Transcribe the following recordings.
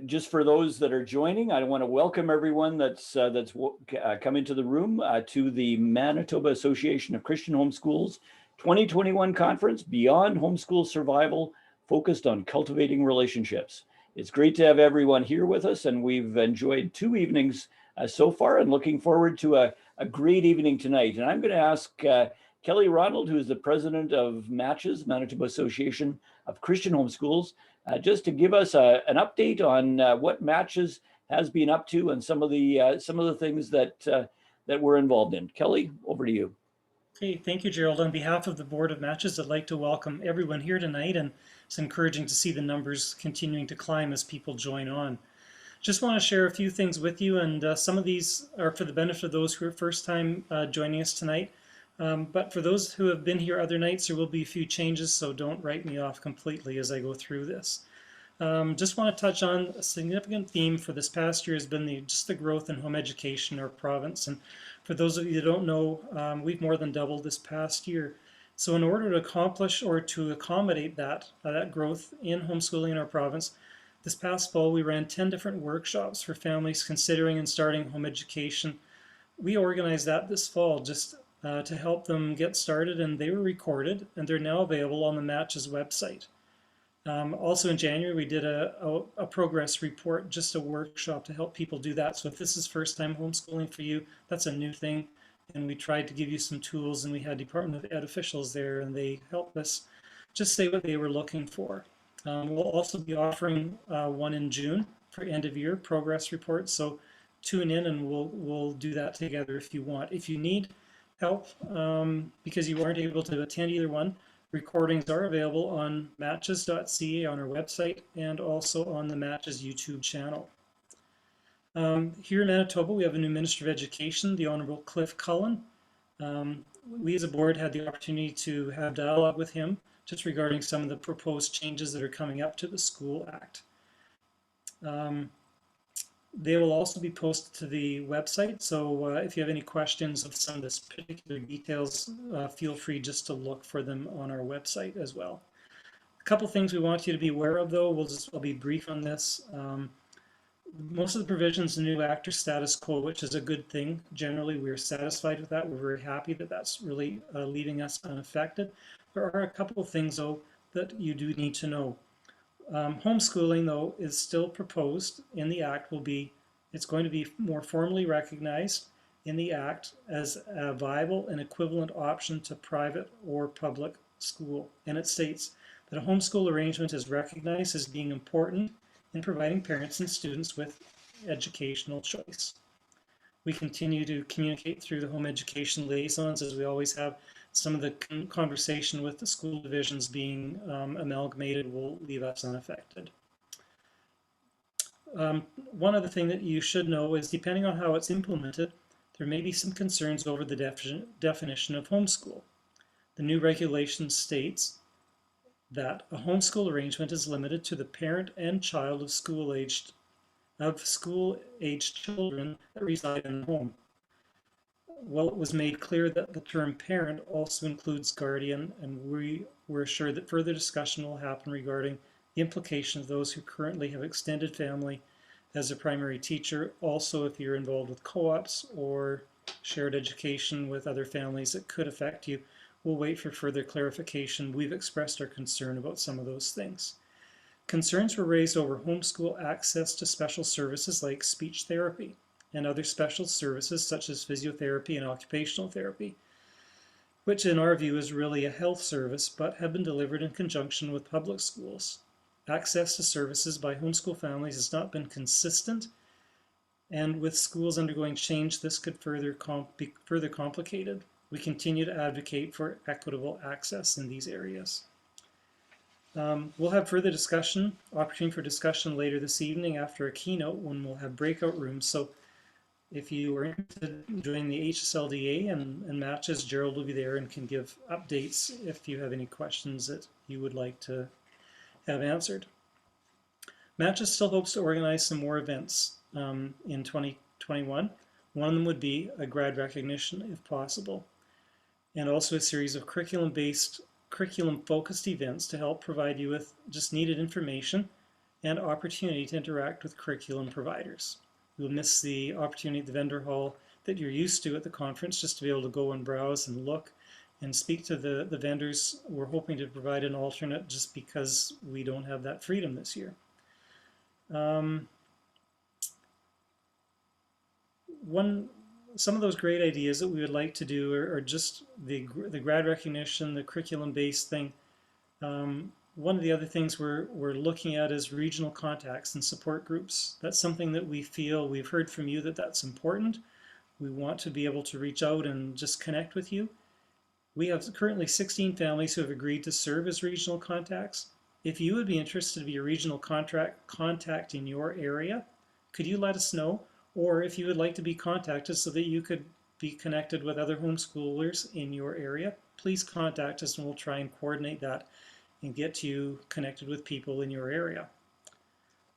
Just for those that are joining, I want to welcome everyone that's come into the room to the Manitoba Association of Christian Homeschools 2021 conference, Beyond Homeschool Survival, focused on cultivating relationships. It's great to have everyone here with us, and we've enjoyed 2 evenings so far and looking forward to a great evening tonight. And I'm going to ask Kelly Ronald, who is the president of MACHS, Manitoba Association of Christian Homeschools, just to give us an update on what MACHS has been up to and some of the things that we're involved in. Kelly, over to you. Okay, thank you, Gerald. On behalf of the board of MACHS, I'd like to welcome everyone here tonight, and it's encouraging to see the numbers continuing to climb as people join on. Just want to share a few things with you, and some of these are for the benefit of those who are first time joining us tonight. But for those who have been here other nights, there will be a few changes, so don't write me off completely as I go through this. Just want to touch on a significant theme for this past year has been just the growth in home education in our province. And for those of you that don't know, we've more than doubled this past year. So in order to accomplish or to accommodate that growth in homeschooling in our province, this past fall we ran 10 different workshops for families considering and starting home education. We organized that this fall just to help them get started, and they were recorded and they're now available on the MACHS website. Also in January, we did a progress report, just a workshop to help people do that. So if this is first time homeschooling for you, that's a new thing. And we tried to give you some tools, and we had Department of Ed officials there, and they helped us just say what they were looking for. We'll also be offering one in June for end of year progress reports. So tune in and we'll do that together if you want. If you need help because you weren't able to attend either one, recordings are available on matches.ca on our website and also on the MACHS YouTube channel. Here in Manitoba, we have a new Minister of Education, the Honorable Cliff Cullen. We as a board had the opportunity to have dialogue with him just regarding some of the proposed changes that are coming up to the School Act. They will also be posted to the website, so if you have any questions of some of the particular details, feel free just to look for them on our website as well. A couple things we want you to be aware of, though. I'll be brief on this. Most of the provisions in the new Act are status quo, which is a good thing. Generally, we're satisfied with that. We're very happy that that's really leaving us unaffected. There are a couple of things, though, that you do need to know. Homeschooling, though, is still proposed in the Act. It's going to be more formally recognized in the Act as a viable and equivalent option to private or public school. And it states that a homeschool arrangement is recognized as being important in providing parents and students with educational choice. We continue to communicate through the home education liaisons, as we always have. Some of the conversation with the school divisions being amalgamated will leave us unaffected. One other thing that you should know is, depending on how it's implemented, there may be some concerns over the definition of homeschool. The new regulation states that a homeschool arrangement is limited to the parent and child of school-aged children that reside in the home. Well, it was made clear that the term parent also includes guardian, and we were assured that further discussion will happen regarding the implication of those who currently have extended family as a primary teacher. Also, if you're involved with co-ops or shared education with other families that could affect you, we'll wait for further clarification. We've expressed our concern about some of those things. Concerns were raised over homeschool access to special services like speech therapy and other special services such as physiotherapy and occupational therapy, which in our view is really a health service but have been delivered in conjunction with public schools. Access to services by homeschool families has not been consistent, and with schools undergoing change, this could be further complicated. We continue to advocate for equitable access in these areas. We'll have further opportunity for discussion later this evening after a keynote when we'll have breakout rooms. So if you are interested in joining the HSLDA and MACHS, Gerald will be there and can give updates if you have any questions that you would like to have answered. MACHS still hopes to organize some more events in 2021. One of them would be a grad recognition if possible, and also a series of curriculum-focused events to help provide you with just needed information and opportunity to interact with curriculum providers. You'll miss the opportunity at the vendor hall that you're used to at the conference, just to be able to go and browse and look and speak to the vendors. We're hoping to provide an alternate just because we don't have that freedom this year. Some of those great ideas that we would like to do are just the grad recognition, the curriculum-based thing. One of the other things we're looking at is regional contacts and support groups. That's something that we feel, we've heard from you that that's important. We want to be able to reach out and just connect with you. We have currently 16 families who have agreed to serve as regional contacts. If you would be interested to be a regional contact in your area, could you let us know? Or if you would like to be contacted so that you could be connected with other homeschoolers in your area, please contact us and we'll try and coordinate that and get you connected with people in your area.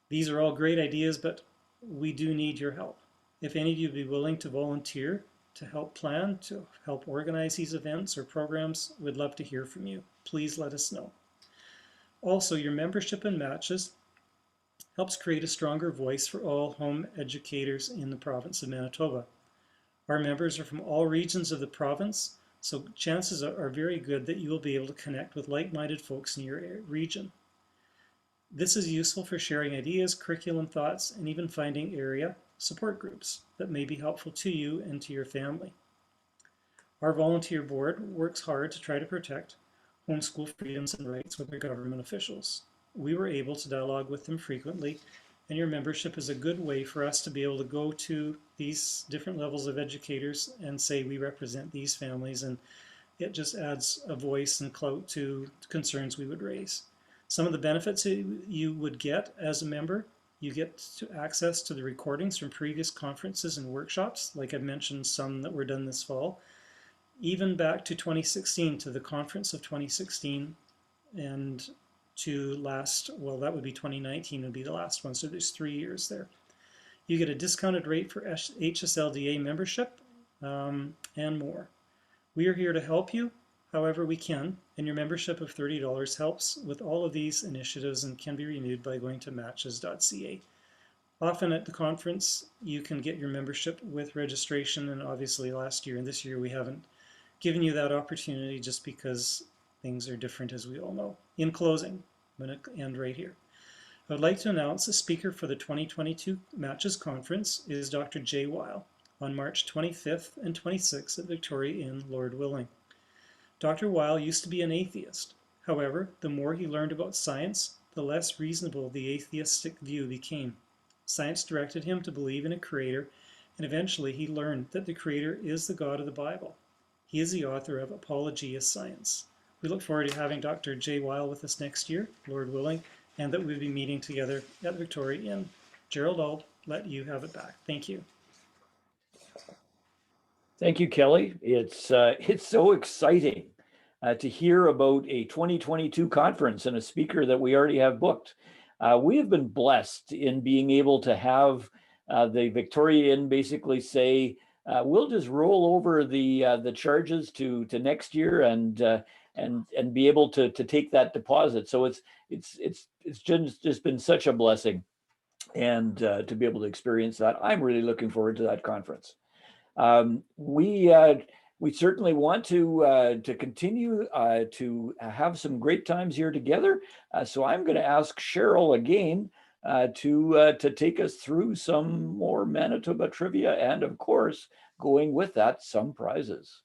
These are all great ideas, but we do need your help. If any of you would be willing to volunteer to help plan, to help organize these events or programs, we'd love to hear from you. Please let us know. Also, your membership in MACHS helps create a stronger voice for all home educators in the province of Manitoba. Our members are from all regions of the province, so chances are very good that you will be able to connect with like-minded folks in your region. This is useful for sharing ideas, curriculum thoughts, and even finding area support groups that may be helpful to you and to your family. Our volunteer board works hard to try to protect homeschool freedoms and rights with their government officials. We were able to dialogue with them frequently, and your membership is a good way for us to be able to go to these different levels of educators and say we represent these families, and it just adds a voice and clout to concerns we would raise. Some of the benefits you would get as a member: you get to access to the recordings from previous conferences and workshops, like I've mentioned some that were done this fall, even back to 2016, to the conference of 2016, and to last, well, that would be 2019 would be the last one, so there's 3 years there. You get a discounted rate for HSLDA membership and more. We are here to help you however we can, and your membership of $30 helps with all of these initiatives and can be renewed by going to matches.ca. Often at the conference, you can get your membership with registration, and obviously last year and this year we haven't given you that opportunity just because things are different, as we all know. In closing, I'm going to end right here. I would like to announce the speaker for the 2022 MACHS conference is Dr. Jay Weil on March 25th and 26th at Victoria Inn, Lord willing. Dr. Weil used to be an atheist. However, the more he learned about science, the less reasonable the atheistic view became. Science directed him to believe in a creator, and eventually he learned that the creator is the God of the Bible. He is the author of Apologia Science. We look forward to having Dr. Jay Weil with us next year, Lord willing, and that we'll be meeting together at Victoria Inn. Gerald, I'll let you have it back. Thank you. Thank you, Kelly. It's so exciting to hear about a 2022 conference and a speaker that we already have booked. We have been blessed in being able to have the Victoria Inn basically say, we'll just roll over the charges to next year and be able to take that deposit. So it's just been such a blessing, and to be able to experience that. I'm really looking forward to that conference. We certainly want to continue to have some great times here together. So I'm going to ask Cheryl again to take us through some more Manitoba trivia, and of course, going with that, some prizes.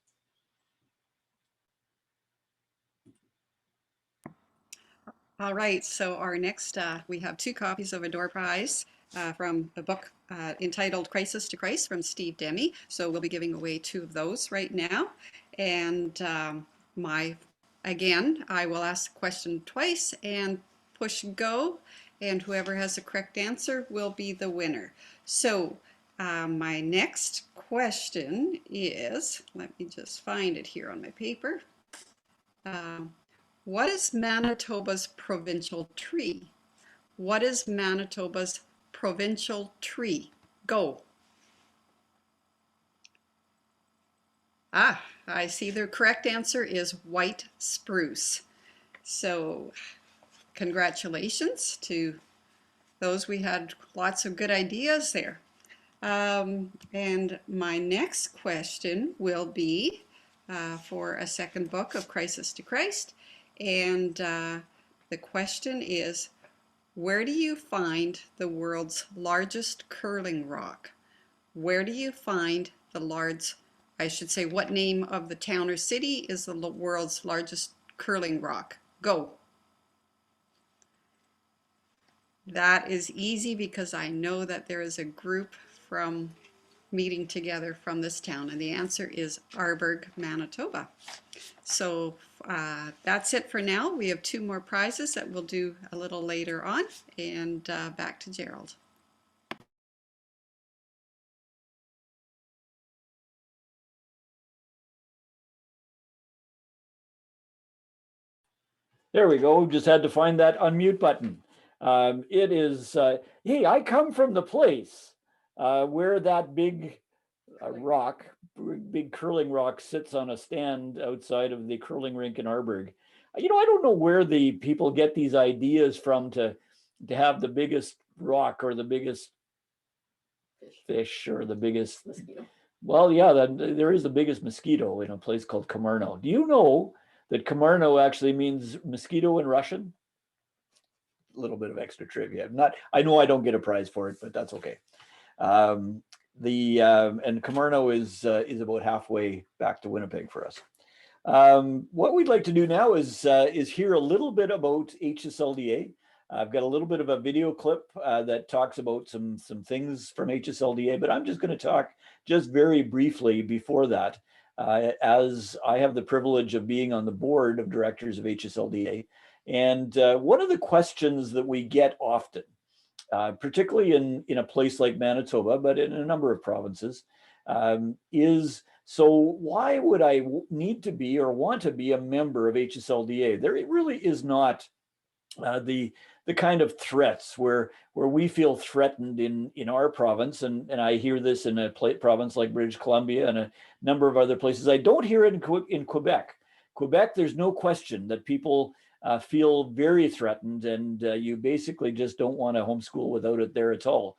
All right, so our next, we have 2 copies of a door prize from a book entitled Crisis to Christ from Steve Demme. So we'll be giving away 2 of those right now. And again, I will ask the question twice and push go, and whoever has the correct answer will be the winner. So my next question is, let me just find it here on my paper. What is Manitoba's provincial tree? What is Manitoba's provincial tree? Go. I see the correct answer is white spruce. So congratulations to those we had lots of good ideas there. And my next question will be for a second book of Crisis to Christ. And the question is, where do you find the world's largest curling rock? Where do you find the large, I should say, what name of the town or city is the world's largest curling rock? Go. That is easy because I know that there is a group from meeting together from this town, and the answer is Arborg, Manitoba. So that's it for now. We have 2 more prizes that we'll do a little later on, and back to Gerald. There we go. Just had to find that unmute button. It is, hey, I come from the place where that big rock, big curling rock sits on a stand outside of the curling rink in Arborg. You know, I don't know where the people get these ideas from to have the biggest rock or the biggest fish or the biggest mosquito. Well, yeah, there is the biggest mosquito in a place called Komarno. Do you know that Komarno actually means mosquito in Russian? A little bit of extra trivia. I know I don't get a prize for it, but that's okay. And Komarno is about halfway back to Winnipeg for us. What we'd like to do now is hear a little bit about HSLDA. I've got a little bit of a video clip that talks about some things from HSLDA, but I'm just going to talk just very briefly before that, as I have the privilege of being on the board of directors of HSLDA. And one of the questions that we get often, particularly in a place like Manitoba, but in a number of provinces, is, so why would I need to be or want to be a member of HSLDA? There really is not the kind of threats where we feel threatened in our province, and I hear this in a province like British Columbia and a number of other places. I don't hear it in Quebec. Quebec, there's no question that people feel very threatened, and you basically just don't want to homeschool without it there at all.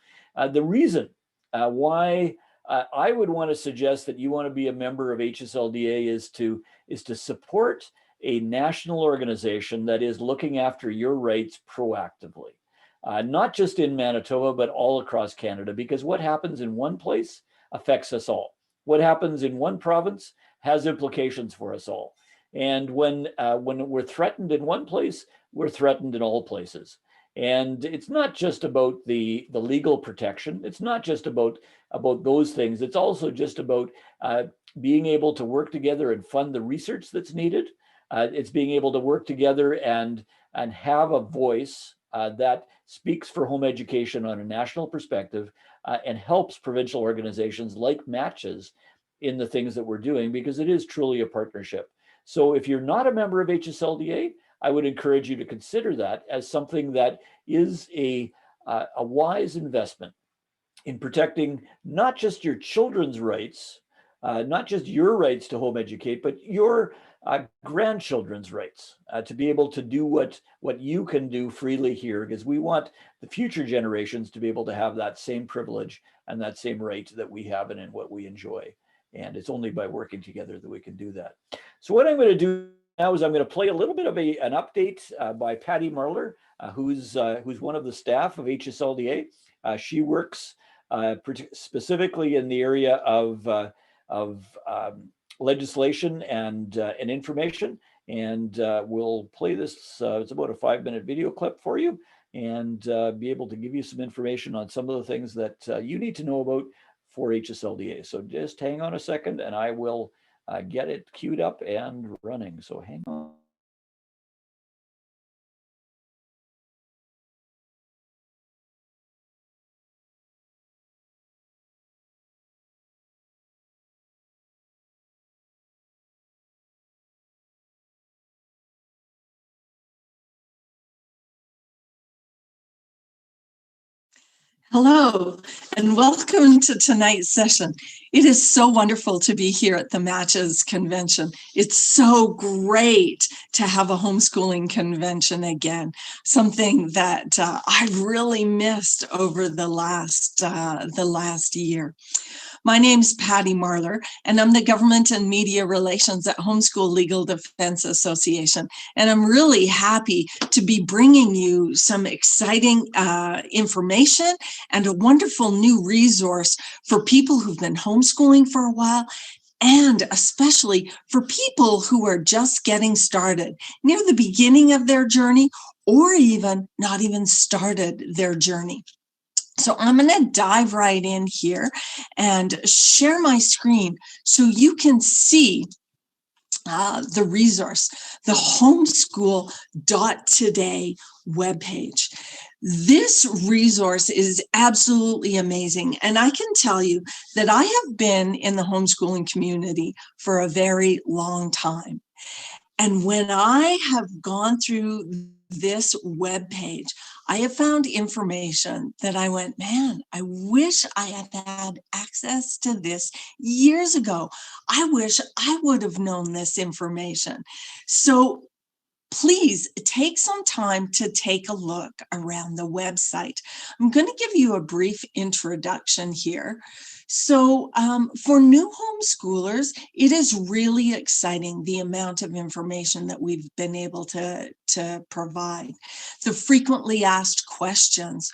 The reason why I would want to suggest that you want to be a member of HSLDA is to support a national organization that is looking after your rights proactively, not just in Manitoba, but all across Canada, because what happens in one place affects us all. What happens in one province has implications for us all. And when we're threatened in one place, we're threatened in all places. And it's not just about the legal protection. It's not just about those things. It's also just about being able to work together and fund the research that's needed. It's being able to work together and have a voice that speaks for home education on a national perspective and helps provincial organizations like MACHS in the things that we're doing, because it is truly a partnership. So if you're not a member of HSLDA, I would encourage you to consider that as something that is a wise investment in protecting not just your children's rights, not just your rights to home educate, but your grandchildren's rights to be able to do what you can do freely here, because we want the future generations to be able to have that same privilege and that same right that we have and in what we enjoy. And it's only by working together that we can do that. So what I'm going to do now is I'm going to play a little bit of an update by Patty Marler, who's one of the staff of HSLDA. She works specifically in the area of legislation and information. And we'll play this, it's about a 5-minute video clip for you, and be able to give you some information on some of the things that you need to know about for HSLDA. So just hang on a second and I will get it queued up and running. So hang on. Hello, and welcome to tonight's session. It is so wonderful to be here at the MACHS convention. It's so great to have a homeschooling convention again, something that I've really missed over the last year. My name's Patty Marler, and I'm the Government and Media Relations at Homeschool Legal Defense Association. And I'm really happy to be bringing you some exciting information and a wonderful new resource for people who've been homeschooling for a while, and especially for people who are just getting started, near the beginning of their journey, or even not even started their journey. So I'm going to dive right in here and share my screen so you can see the resource, the homeschool.today webpage. This resource is absolutely amazing. And I can tell you that I have been in the homeschooling community for a very long time. And when I have gone through this webpage, I have found information that I went, man, I wish I had had access to this years ago. I wish I would have known this information. So please take some time to take a look around the website. I'm going to give you a brief introduction here. So for new homeschoolers, it is really exciting the amount of information that we've been able to provide. The frequently asked questions,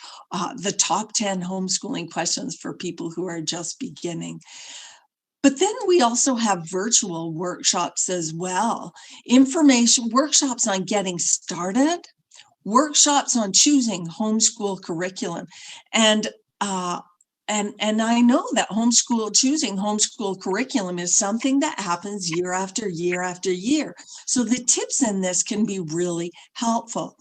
the top 10 homeschooling questions for people who are just beginning. But then we also have virtual workshops as well. Information, workshops on getting started, workshops on choosing homeschool curriculum. And I know that choosing homeschool curriculum is something that happens year after year after year. So the tips in this can be really helpful.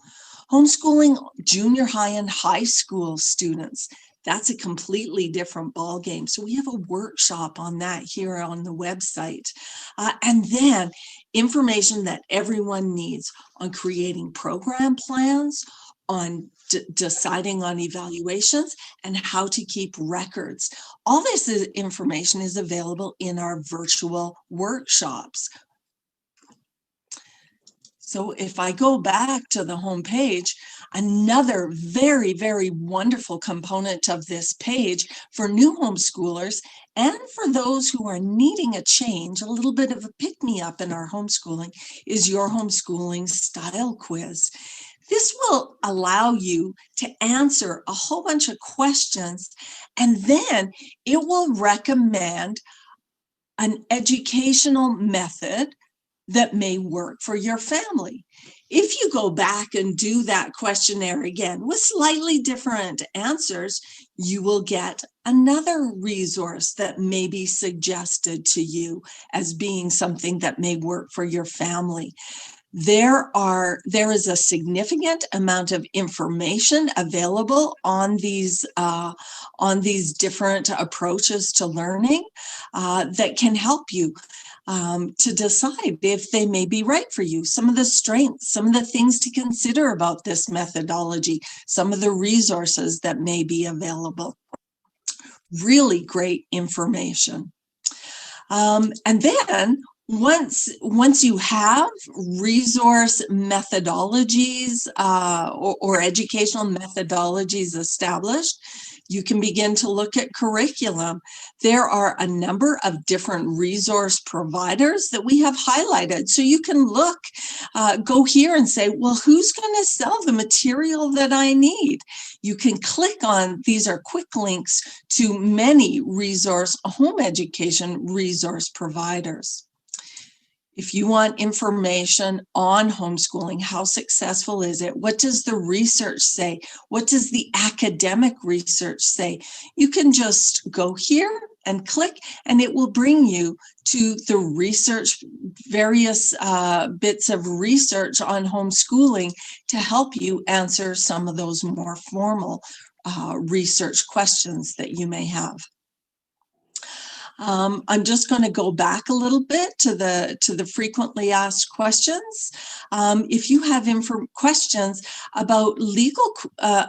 Homeschooling junior high and high school students, that's a completely different ballgame. So we have a workshop on that here on the website. And then information that everyone needs on creating program plans, on deciding on evaluations, and how to keep records. All this information is available in our virtual workshops. So if I go back to the home page, another very, very wonderful component of this page for new homeschoolers and for those who are needing a change, a little bit of a pick-me-up in our homeschooling, is your homeschooling style quiz. This will allow you to answer a whole bunch of questions, and then it will recommend an educational method that may work for your family. If you go back and do that questionnaire again with slightly different answers, you will get another resource that may be suggested to you as being something that may work for your family. There is a significant amount of information available on these different approaches to learning that can help you to decide if they may be right for you. Some of the strengths, some of the things to consider about this methodology, some of the resources that may be available. Really great information. And then once you have resource methodologies or educational methodologies established, you can begin to look at curriculum. There are a number of different resource providers that we have highlighted. So you can look, go here and say, well, who's going to sell the material that I need? You can click on, these are quick links to many home education resource providers. If you want information on homeschooling, how successful is it? What does the research say? What does the academic research say? You can just go here and click, and it will bring you to the research, various bits of research on homeschooling to help you answer some of those more formal research questions that you may have. I'm just going to go back a little bit to the frequently asked questions. If you have questions about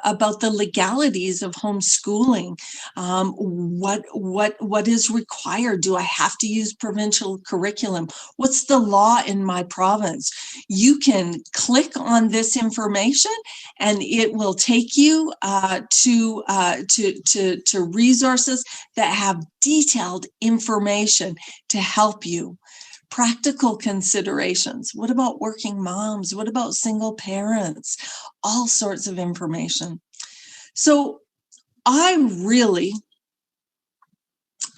about the legalities of homeschooling, what is required? Do I have to use provincial curriculum? What's the law in my province? You can click on this information, and it will take you to resources that have detailed information to help you. Practical considerations. What about working moms? What about single parents? All sorts of information. So I really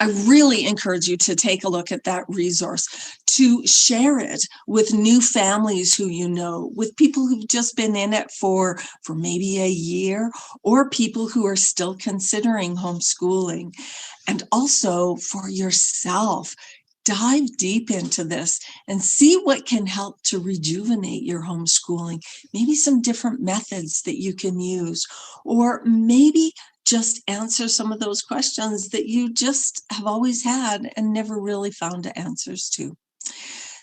encourage you to take a look at that resource, to share it with new families who you know, with people who've just been in it for maybe a year, or people who are still considering homeschooling, and also for yourself. Dive deep into this and see what can help to rejuvenate your homeschooling. Maybe some different methods that you can use, or maybe just answer some of those questions that you just have always had and never really found the answers to.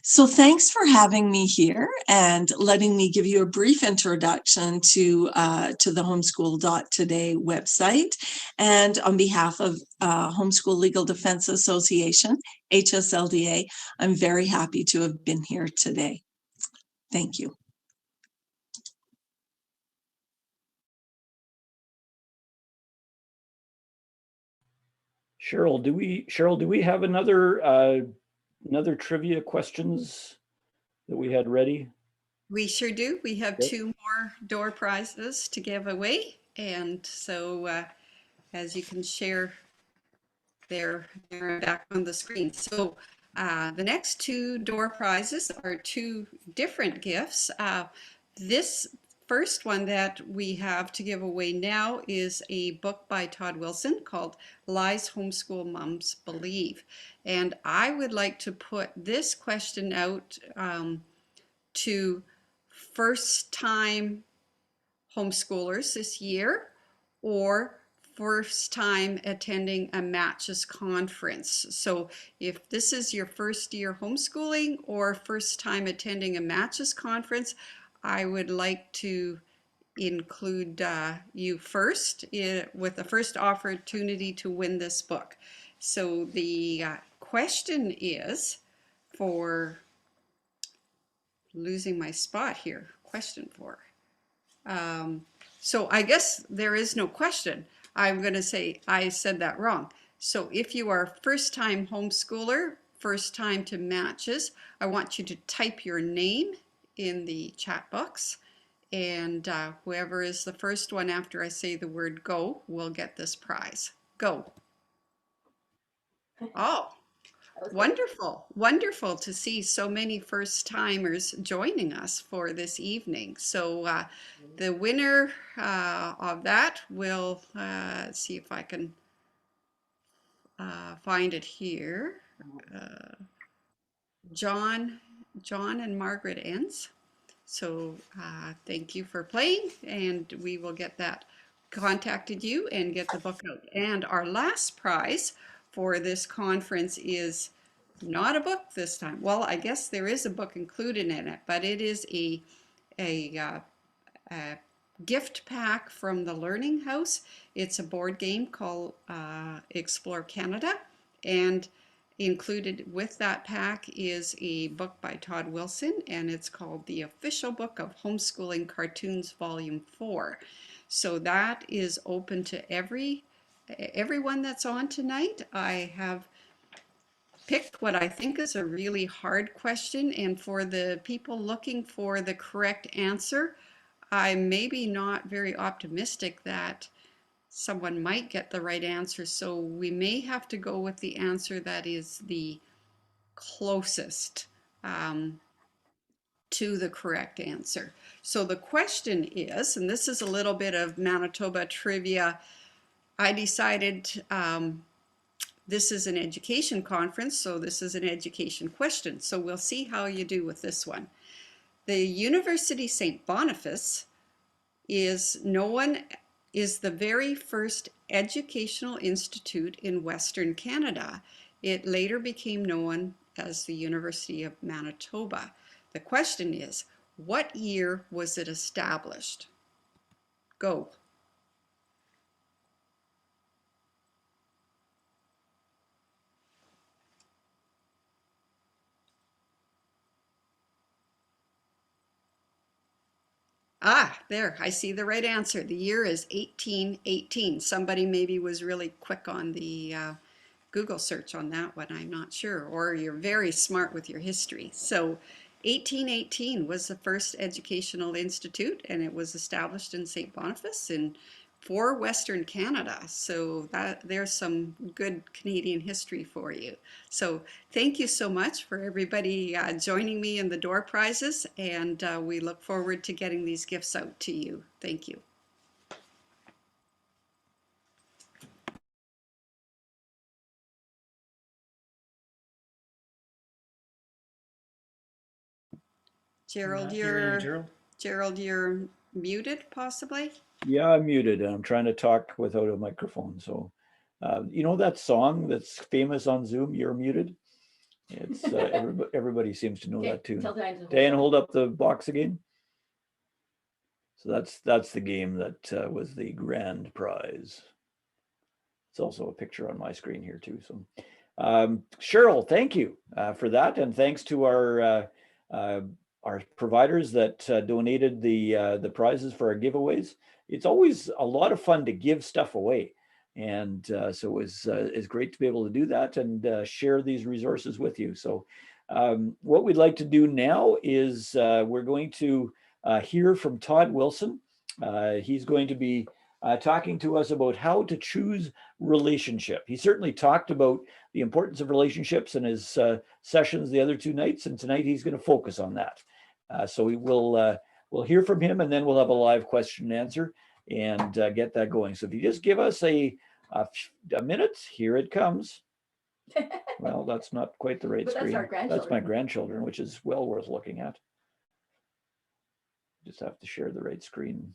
So thanks for having me here and letting me give you a brief introduction to the homeschool.today website. And on behalf of Homeschool Legal Defense Association, HSLDA, I'm very happy to have been here today. Thank you. Cheryl, do we have another trivia questions that we had ready? We sure do. We have Yep. 2 more door prizes to give away. And so as you can share, they're back on the screen. So the next 2 door prizes are 2 different gifts. This first one that we have to give away now is a book by Todd Wilson called Lies Homeschool Moms Believe. And I would like to put this question out to first-time homeschoolers this year, or first time attending a MACHS conference. So if this is your first year homeschooling or first time attending a MACHS conference, I would like to include you first with the first opportunity to win this book. So the question is, for losing my spot here, question 4. So I guess there is no question. I'm going to say I said that wrong. So if you are first-time homeschooler, first time to MACHS, I want you to type your name in the chat box, and whoever is the first one after I say the word go will get this prize. Go. Oh, wonderful, wonderful to see so many first timers joining us for this evening. So the winner of that will, see if I can find it here. John and Margaret Enns. So thank you for playing, and we will get that contacted you and get the book out. And our last prize for this conference is not a book this time. Well, I guess there is a book included in it, but it is a gift pack from the Learning House. It's a board game called Explore Canada, and included with that pack is a book by Todd Wilson, and it's called The Official Book of Homeschooling Cartoons Volume 4. So that is open to everyone that's on tonight. I have picked what I think is a really hard question, and for the people looking for the correct answer, I'm maybe not very optimistic that someone might get the right answer, so we may have to go with the answer that is the closest to the correct answer. So the question is, and this is a little bit of Manitoba trivia, I decided this is an education conference, so this is an education question. So we'll see how you do with this one. The University St. Boniface is the very first educational institute in Western Canada. It later became known as the University of Manitoba. The question is, what year was it established? Go. Ah, there, I see the right answer. The year is 1818. Somebody maybe was really quick on the Google search on that one, I'm not sure. Or you're very smart with your history. So 1818 was the first educational institute, and it was established in St. Boniface for Western Canada. So there's some good Canadian history for you. So thank you so much for everybody joining me in the door prizes, and we look forward to getting these gifts out to you. Thank you. Gerald, you're muted possibly? Yeah, I'm muted and I'm trying to talk without a microphone. So, you know that song that's famous on Zoom, You're Muted? It's everybody seems to know that tune. Dan, hold up the box again. So that's the game that was the grand prize. It's also a picture on my screen here too. So, Cheryl, thank you for that, and thanks to our providers that donated the prizes for our giveaways. It's always a lot of fun to give stuff away, and so it's great to be able to do that and share these resources with you. So, what we'd like to do now is we're going to hear from Todd Wilson. He's going to be talking to us about how to choose relationship. He certainly talked about the importance of relationships in his sessions the other two nights, and tonight he's going to focus on that. So we'll hear from him, and then we'll have a live question and answer and get that going. So if you just give us a minute, here it comes. Well, that's not quite the right screen. That's my grandchildren, which is well worth looking at. Just have to share the right screen.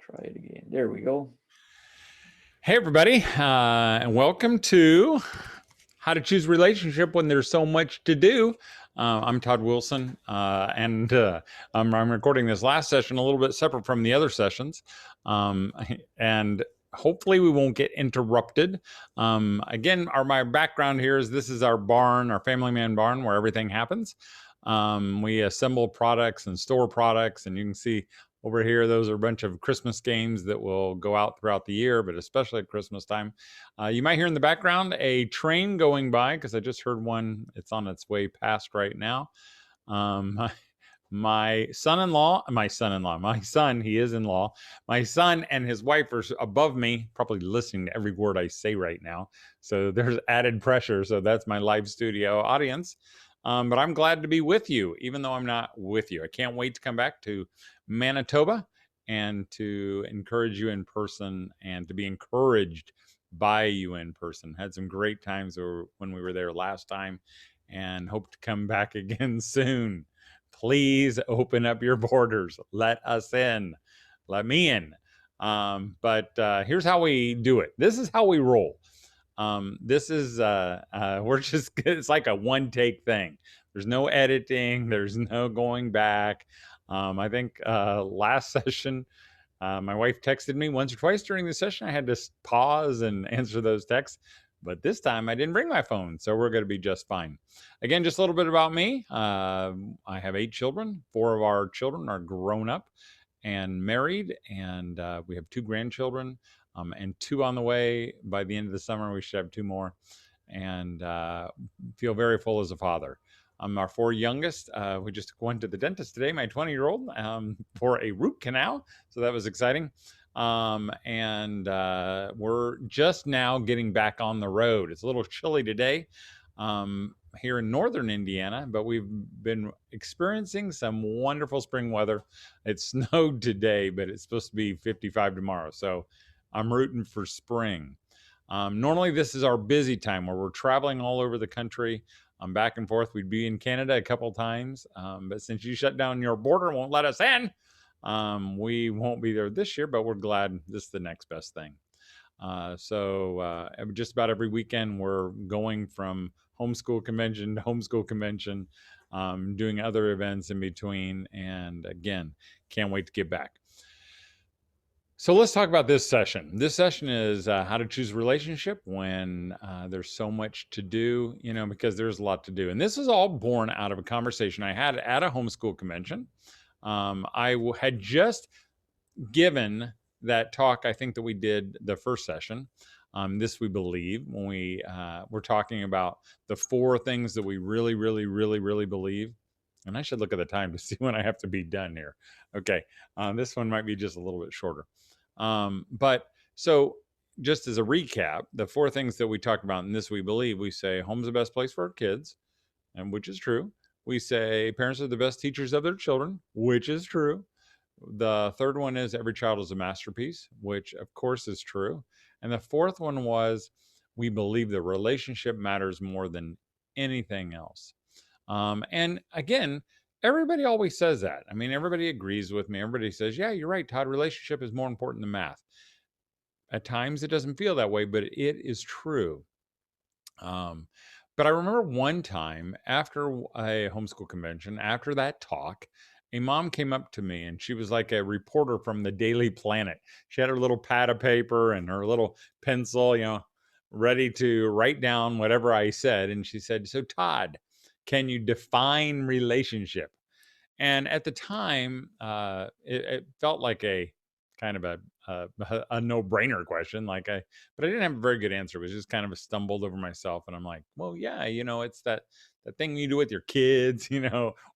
Try it again. There we go. Hey, everybody, and welcome to How to Choose Relationship When There's So Much to Do. I'm Todd Wilson, and I'm recording this last session a little bit separate from the other sessions, and hopefully we won't get interrupted. Again, my background here is this is our barn, our Family Man barn, where everything happens. We assemble products and store products, and you can see over here, those are a bunch of Christmas games that will go out throughout the year, but especially at Christmas time. You might hear in the background a train going by because I just heard one. It's on its way past right now. My son, he is in law. My son and his wife are above me, probably listening to every word I say right now. So there's added pressure. So that's my live studio audience. But I'm glad to be with you, even though I'm not with you. I can't wait to come back to Manitoba and to encourage you in person and to be encouraged by you in person. Had some great times when we were there last time and hope to come back again soon. Please open up your borders. Let us in. Let me in. But here's how we do it. This is how we roll. This is it's like a one take thing. There's no editing. There's no going back. I think last session, my wife texted me once or twice during the session. I had to pause and answer those texts. But this time I didn't bring my phone, so we're going to be just fine. Again, just a little bit about me. I have 8 children. 4 of our children are grown up and married, and we have 2 grandchildren. And 2 on the way. By the end of the summer, we should have 2 more, and feel very full as a father. Our 4 youngest, we just went to the dentist today, my 20-year-old, for a root canal. So that was exciting. And we're just now getting back on the road. It's a little chilly today here in northern Indiana, but we've been experiencing some wonderful spring weather. It snowed today, but it's supposed to be 55 tomorrow. So I'm rooting for spring. Normally, this is our busy time where we're traveling all over the country. Back and forth. We'd be in Canada a couple times, but since you shut down your border and won't let us in, we won't be there this year, but we're glad this is the next best thing. Just about every weekend, we're going from homeschool convention to homeschool convention, doing other events in between. And again, can't wait to get back. So let's talk about this session. This session is how to choose a relationship when there's so much to do, because there's a lot to do. And this is all born out of a conversation I had at a homeschool convention. I had just given that talk, I think that we did the first session, This We Believe, when we were talking about the 4 things that we really, really, really, really believe. And I should look at the time to see when I have to be done here. Okay, this one might be just a little bit shorter. But so just as a recap, the 4 things that we talked about in This We Believe, we say home's the best place for our kids, and which is true. We say parents are the best teachers of their children, which is true. The third one is every child is a masterpiece, which of course is true. And the fourth one was we believe the relationship matters more than anything else. And again, everybody always says that. I mean, everybody agrees with me. Everybody says, yeah, you're right, Todd, relationship is more important than math. At times it doesn't feel that way, but it is true. But I remember one time after a homeschool convention, after that talk, a mom came up to me and she was like a reporter from the Daily Planet. She had her little pad of paper and her little pencil, ready to write down whatever I said. And she said, so Todd, can you define relationship? And at the time, it felt like a kind of a no-brainer question, but I didn't have a very good answer. It was just kind of a stumbled over myself, and I'm like, well, yeah, it's that thing you do with your kids,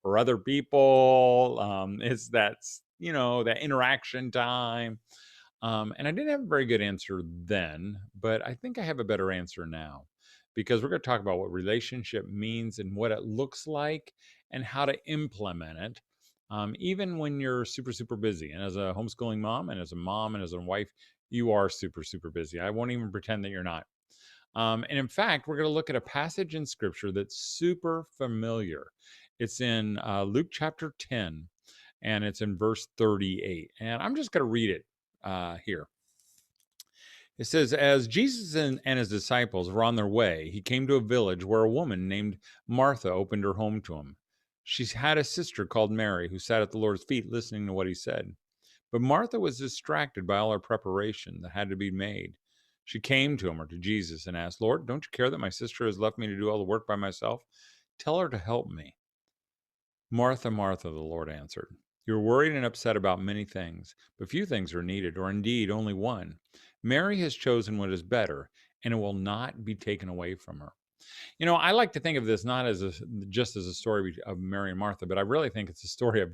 or other people. It's that that interaction time. And I didn't have a very good answer then, but I think I have a better answer now, because we're going to talk about what relationship means and what it looks like and how to implement it, even when you're super, super busy. And as a homeschooling mom and as a wife, you are super, super busy. I won't even pretend that you're not. And in fact, we're going to look at a passage in scripture that's super familiar. It's in Luke chapter 10, and it's in verse 38. And I'm just going to read it here. It says, as Jesus and his disciples were on their way, he came to a village where a woman named Martha opened her home to him. She had a sister called Mary who sat at the Lord's feet listening to what he said. But Martha was distracted by all her preparation that had to be made. She came to him, or to Jesus, and asked, Lord, don't you care that my sister has left me to do all the work by myself? Tell her to help me. Martha, Martha, the Lord answered, you're worried and upset about many things, but few things are needed, or indeed only one. Mary has chosen what is better, and it will not be taken away from her. I like to think of this not as just as a story of Mary and Martha, but I really think it's a story of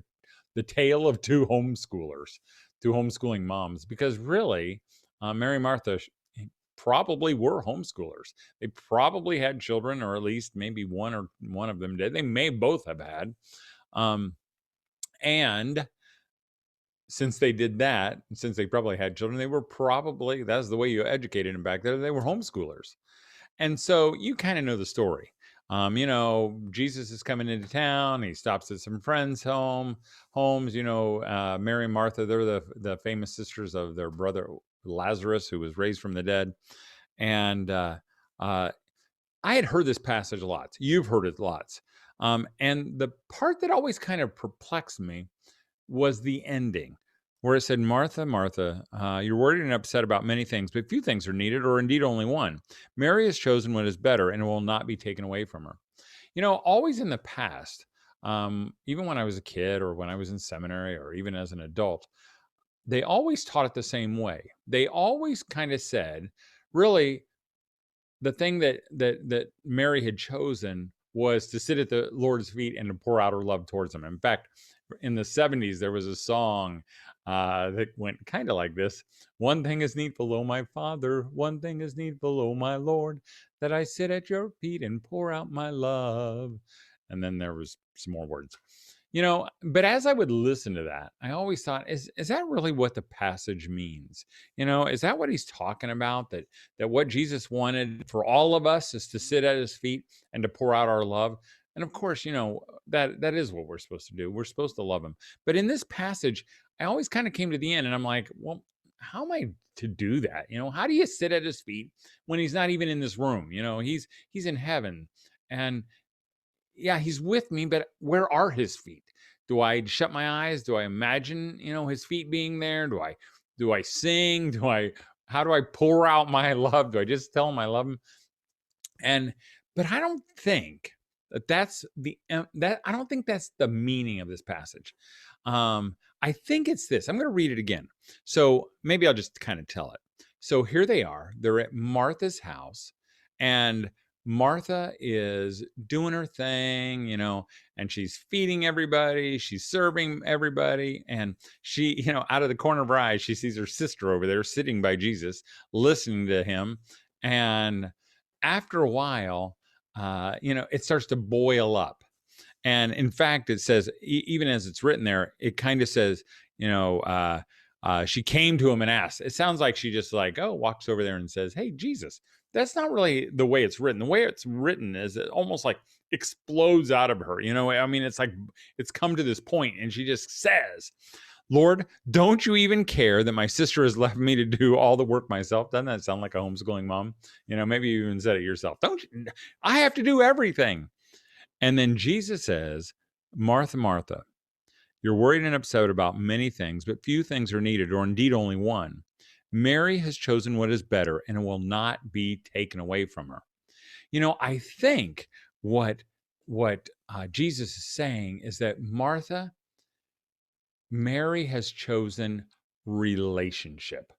the tale of 2 homeschoolers, 2 homeschooling moms, because really, Mary and Martha probably were homeschoolers. They probably had children, or at least maybe one of them did. They may both have had. And since they did that, since they probably had children, they were probably, that's the way you educated them back there, they were homeschoolers. And so you kind of know the story. Jesus is coming into town. He stops at some friends' homes. Mary and Martha, they're the famous sisters of their brother Lazarus, who was raised from the dead. And I had heard this passage lots. You've heard it lots. And the part that always kind of perplexed me was the ending, where it said, Martha, Martha, you're worried and upset about many things, but few things are needed, or indeed only one. Mary has chosen what is better, and it will not be taken away from her. Always in the past, even when I was a kid, or when I was in seminary, or even as an adult, they always taught it the same way. They always kind of said, really, the thing that Mary had chosen was to sit at the Lord's feet and to pour out her love towards him. In fact, in the 70s, there was a song that went kind of like this. One thing is needful, O my Father, one thing is needful, O my Lord, that I sit at your feet and pour out my love. And then there was some more words. But as I would listen to that, I always thought, is that really what the passage means? Is that what he's talking about? That what Jesus wanted for all of us is to sit at his feet and to pour out our love. And of course, that is what we're supposed to do. We're supposed to love him. But in this passage, I always kind of came to the end and I'm like, well, how am I to do that? How do you sit at his feet when he's not even in this room? He's in heaven, and yeah, he's with me, but where are his feet? Do I shut my eyes? Do I imagine, his feet being there? Do I sing? How do I pour out my love? Do I just tell him I love him? But I don't think that's I don't think that's the meaning of this passage. I think it's this. I'm going to read it again. So maybe I'll just kind of tell it. So here they are. They're at Martha's house, and Martha is doing her thing, and she's feeding everybody. She's serving everybody. And she, out of the corner of her eye, she sees her sister over there sitting by Jesus, listening to him. And after a while, it starts to boil up. And in fact, it says, even as it's written there, it kind of says, she came to him and asked. It sounds like she just walks over there and says, "Hey, Jesus." That's not really the way it's written. The way it's written is it almost like explodes out of her. I mean, it's like it's come to this point, and she just says, "Lord, don't you even care that my sister has left me to do all the work myself?" Doesn't that sound like a homeschooling mom? Maybe you even said it yourself. Don't you? I have to do everything. And then Jesus says, "Martha, Martha, you're worried and upset about many things, but few things are needed, or indeed only one. Mary has chosen what is better, and it will not be taken away from her." I think what Jesus is saying is that Mary has chosen relationship,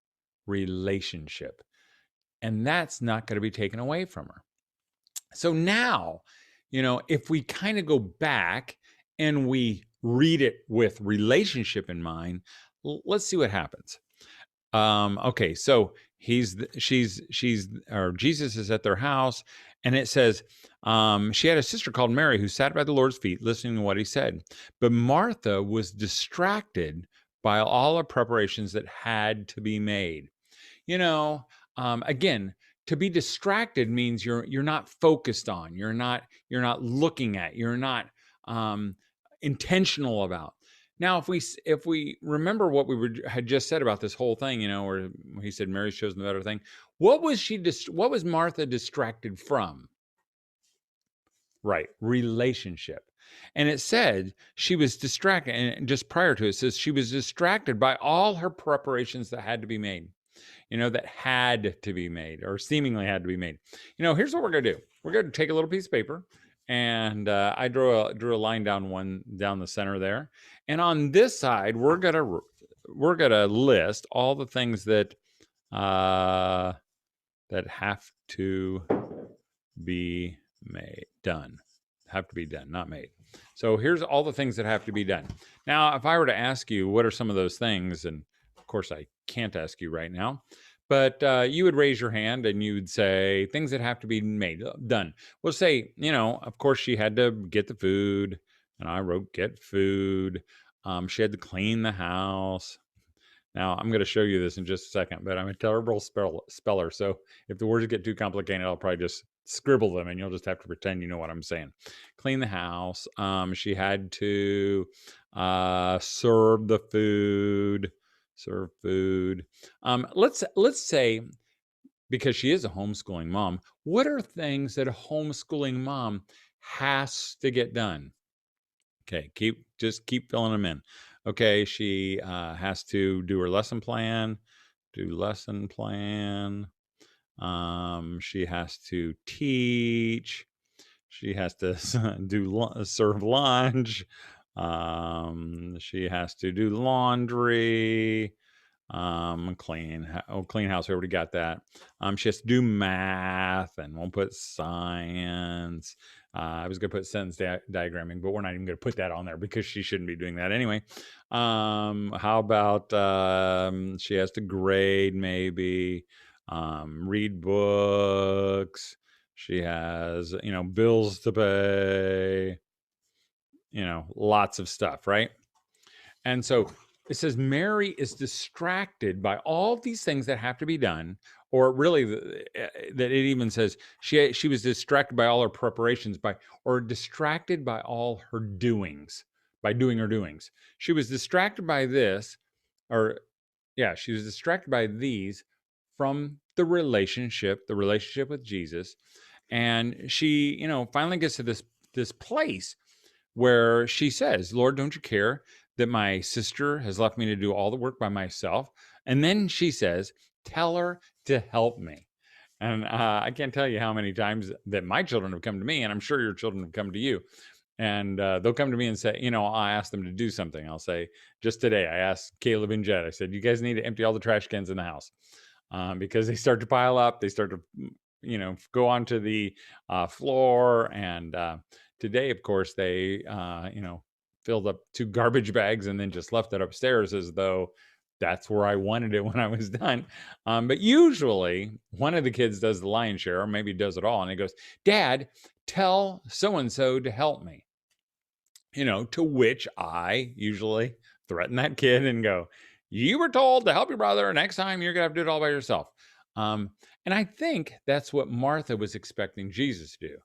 and that's not going to be taken away from her. So now, if we kind of go back and we read it with relationship in mind, let's see what happens. Okay, so Jesus is at their house, and it says, she had a sister called Mary who sat by the Lord's feet listening to what he said. But Martha was distracted by all the preparations that had to be made. Again, to be distracted means you're not focused on, you're not looking at, you're not intentional about. Now, if we remember what had just said about this whole thing, where he said Mary's chosen the better thing, what was Martha distracted from? Right, relationship. And it said she was distracted, and just prior to it says she was distracted by all her preparations that had to be made. That had to be made, or seemingly had to be made. Here's what we're going to do. We're going to take a little piece of paper, and I drew a line down the center there. And on this side, we're going to list all the things that have to be done. Have to be done, not made. So here's all the things that have to be done. Now, if I were to ask you, what are some of those things? And of course, I can't ask you right now, but you would raise your hand and you would say things that have to be done. We'll say, of course, she had to get the food, and I wrote get food. She had to clean the house. Now, I'm going to show you this in just a second, but I'm a terrible speller. So if the words get too complicated, I'll probably just scribble them, and you'll just have to pretend you know what I'm saying. Clean the house. She had to serve the food. Serve food. Let's say, because she is a homeschooling mom, what are things that a homeschooling mom has to get done? Okay, just keep filling them in. Okay, she has to do her lesson plan. She has to teach. She has to serve lunch. She has to do laundry. Clean house. We already got that. She has to do math, and we'll put science. I was going to put sentence diagramming, but we're not even going to put that on there because she shouldn't be doing that anyway. How about she has to grade, maybe, read books. She has, bills to pay, lots of stuff, right? And so it says Mary is distracted by all these things that have to be done, or really that it even says she was distracted by all her preparations, or distracted by all her doings, by doing her doings. She was distracted by this, or Yeah, she was distracted by these from the relationship with Jesus. And she, finally gets to this place where she says, Lord, don't you care that my sister has left me to do all the work by myself? And then she says, tell her to help me. And I can't tell you how many times that my children have come to me, and I'm sure your children have come to you. And they'll come to me and say, I asked them to do something. I'll say, just today, I asked Caleb and Jed, I said, you guys need to empty all the trash cans in the house because they start to pile up. They start to, go onto the floor. And today, of course, they, filled up 2 garbage bags and then just left it upstairs as though that's where I wanted it when I was done. But usually one of the kids does the lion's share, or maybe does it all. And he goes, Dad, tell so-and-so to help me. To which I usually threaten that kid and go, you were told to help your brother. Next time you're going to have to do it all by yourself. And I think that's what Martha was expecting Jesus to do.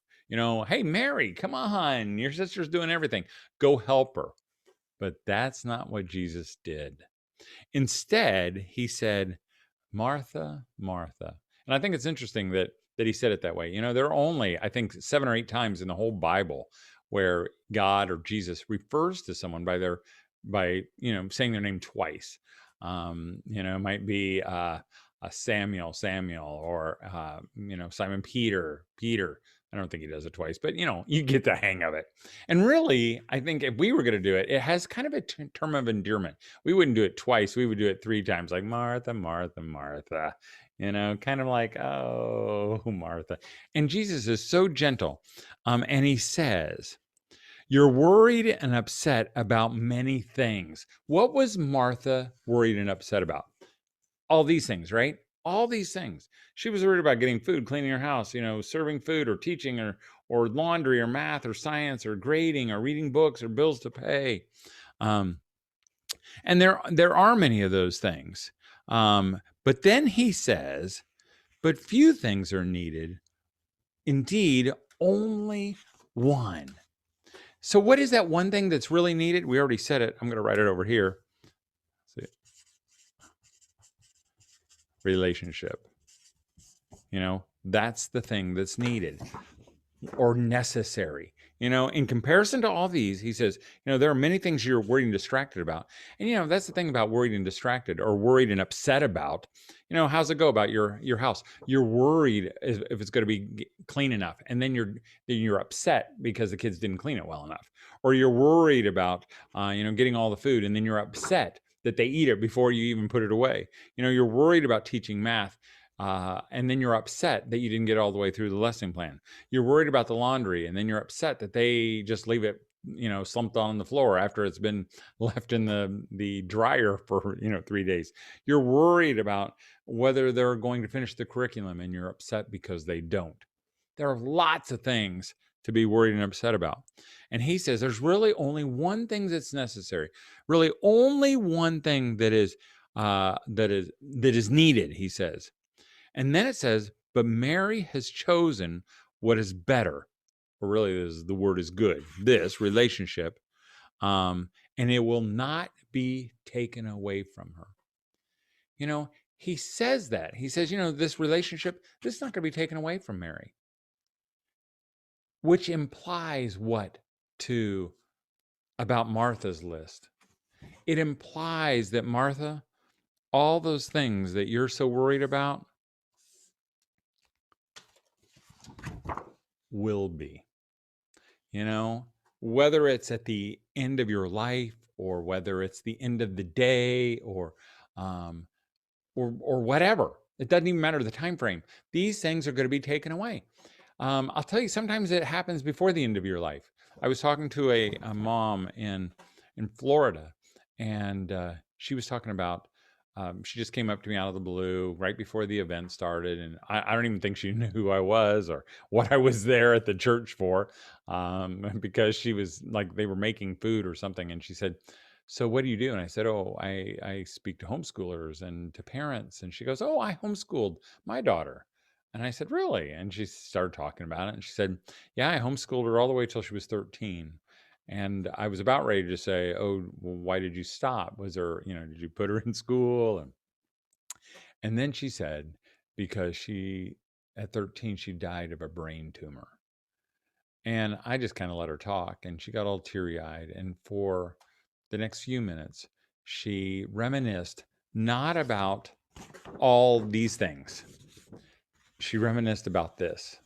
Hey, Mary, come on. Your sister's doing everything. Go help her. But that's not what Jesus did. Instead, he said, Martha, Martha. And I think it's interesting that he said it that way. There are only, I think, 7 or 8 times in the whole Bible where God or Jesus refers to someone by saying their name twice. It might be Samuel, or Simon Peter. I don't think he does it twice, but you get the hang of it. And really, I think if we were going to do it, it has kind of a term of endearment. We wouldn't do it twice. We would do it 3 times, like Martha, Martha, Martha, kind of like, oh, Martha. And Jesus is so gentle. And he says, you're worried and upset about many things. What was Martha worried and upset about? All these things, right? All these things. She was worried about getting food, cleaning her house, serving food or teaching or laundry or math or science or grading or reading books or bills to pay. And there are many of those things. But then he says, but few things are needed. Indeed, only one. So what is that one thing that's really needed? We already said it. I'm going to write it over here. See. Relationship. That's the thing that's needed or necessary. In comparison to all these, he says, there are many things you're worried and distracted about. And, that's the thing about worried and distracted, or worried and upset about. How's it go about your house? You're worried if it's going to be clean enough. And then you're upset because the kids didn't clean it well enough. Or you're worried about, getting all the food, and then you're upset that they eat it before you even put it away. You're worried about teaching math. And then you're upset that you didn't get all the way through the lesson plan. You're worried about the laundry, and then you're upset that they just leave it, slumped on the floor after it's been left in the dryer for, 3 days. You're worried about whether they're going to finish the curriculum, and you're upset because they don't. There are lots of things to be worried and upset about. And he says there's really only one thing that's necessary, really only one thing that is needed, he says. And then it says, but Mary has chosen what is better, or really the word is good, this relationship, and it will not be taken away from her. He says that. He says, this relationship, this is not going to be taken away from Mary. Which implies what about Martha's list? It implies that Martha, all those things that you're so worried about, will be. Whether it's at the end of your life, or whether it's the end of the day, or whatever. It doesn't even matter the time frame. These things are going to be taken away. I'll tell you, sometimes it happens before the end of your life. I was talking to a mom in Florida, and she was talking about, she just came up to me out of the blue right before the event started. And I don't even think she knew who I was or what I was there at the church for, because she was like, they were making food or something. And she said, so what do you do? And I said, oh, I speak to homeschoolers and to parents. And she goes, oh, I homeschooled my daughter. And I said, really? And she started talking about it. And she said, yeah, I homeschooled her all the way till she was 13. And I was about ready to say, oh, well, why did you stop? Was there, did you put her in school? And And then she said, because at 13, she died of a brain tumor. And I just kind of let her talk, and she got all teary-eyed. And for the next few minutes, she reminisced not about all these things. She reminisced about this.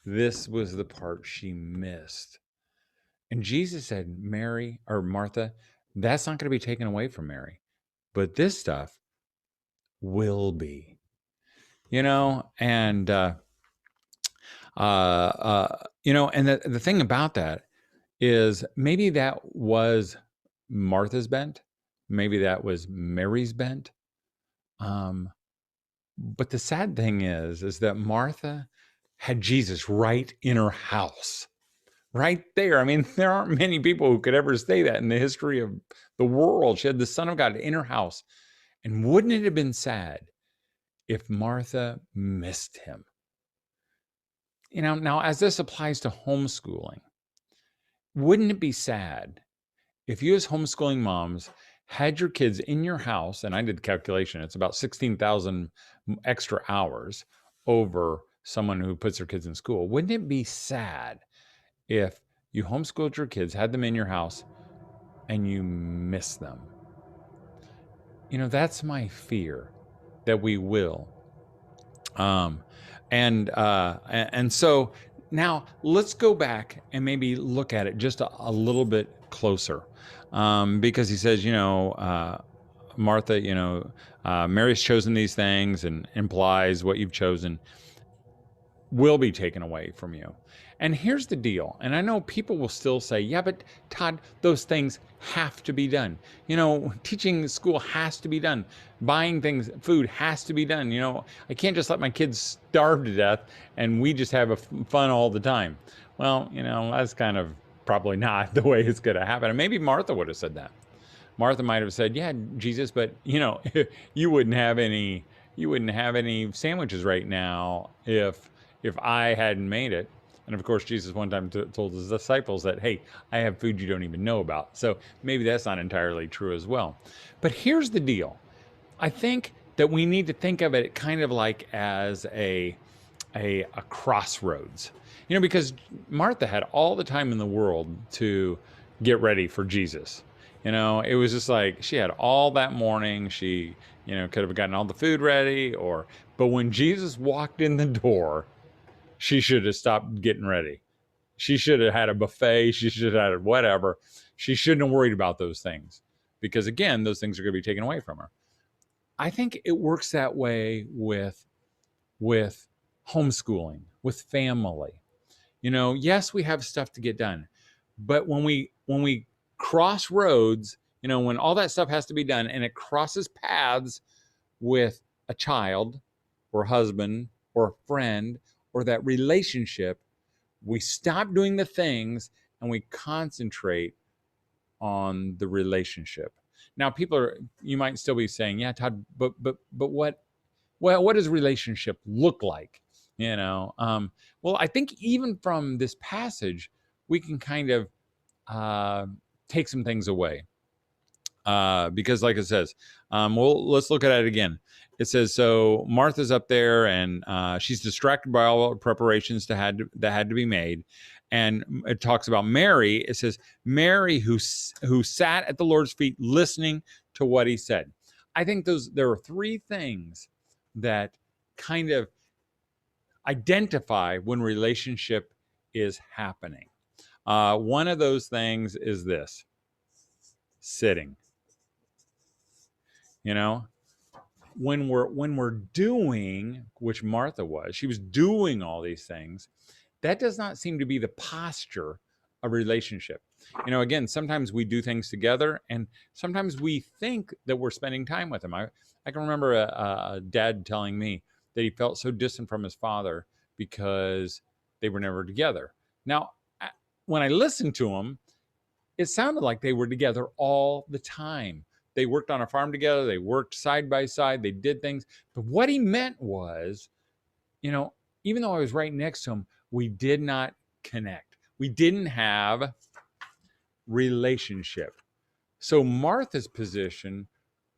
This was the part she missed. And Jesus said, Mary or Martha, that's not going to be taken away from Mary, but this stuff will be, and and the thing about that is maybe that was Martha's bent, maybe that was Mary's bent. But the sad thing is that Martha had Jesus right in her house, right there. I mean, there aren't many people who could ever say that in the history of the world. She had the Son of God in her house. And wouldn't it have been sad if Martha missed him? Now, as this applies to homeschooling, wouldn't it be sad if you as homeschooling moms had your kids in your house, and I did the calculation, it's about 16,000 extra hours over someone who puts their kids in school. Wouldn't it be sad if you homeschooled your kids, had them in your house, and you miss them? That's my fear, that we will. And so now let's go back and maybe look at it just a little bit closer, because he says, Martha, Mary's chosen these things, and implies what you've chosen will be taken away from you. And here's the deal. And I know people will still say, yeah, but Todd, those things have to be done. Teaching school has to be done. Buying things, food has to be done. I can't just let my kids starve to death and we just have fun all the time. Well, that's kind of probably not the way it's going to happen. And maybe Martha would have said that. Martha might have said, yeah, Jesus, but you wouldn't have any sandwiches right now if I hadn't made it. And of course, Jesus one time told his disciples that, hey, I have food you don't even know about. So maybe that's not entirely true as well. But here's the deal. I think that we need to think of it kind of like as a crossroads, because Martha had all the time in the world to get ready for Jesus. It was just like she had all that morning. She, could have gotten all the food ready, but when Jesus walked in the door, she should have stopped getting ready. She should have had a buffet. She should have had whatever. She shouldn't have worried about those things, because again, those things are going to be taken away from her. I think it works that way with homeschooling, with family. Yes, we have stuff to get done, but when we cross roads, when all that stuff has to be done and it crosses paths with a child or husband or friend or that relationship, we stop doing the things and we concentrate on the relationship. Now, you might still be saying, yeah, Todd, but what does relationship look like? Well, I think even from this passage, we can kind of take some things away. Because like it says, let's look at it again. It says, so Martha's up there and she's distracted by all the preparations that had to be made. And it talks about Mary. It says, Mary who sat at the Lord's feet listening to what he said. I think there are three things that kind of identify when relationship is happening. One of those things is this: sitting. When we're doing, which Martha was, she was doing all these things. That does not seem to be the posture of relationship. Again, sometimes we do things together, and sometimes we think that we're spending time with them. I can remember a dad telling me that he felt so distant from his father because they were never together. Now, when I listened to him, it sounded like they were together all the time. They worked on a farm together. They worked side by side. They did things. But what he meant was, even though I was right next to him, we did not connect. We didn't have relationship. So Martha's position,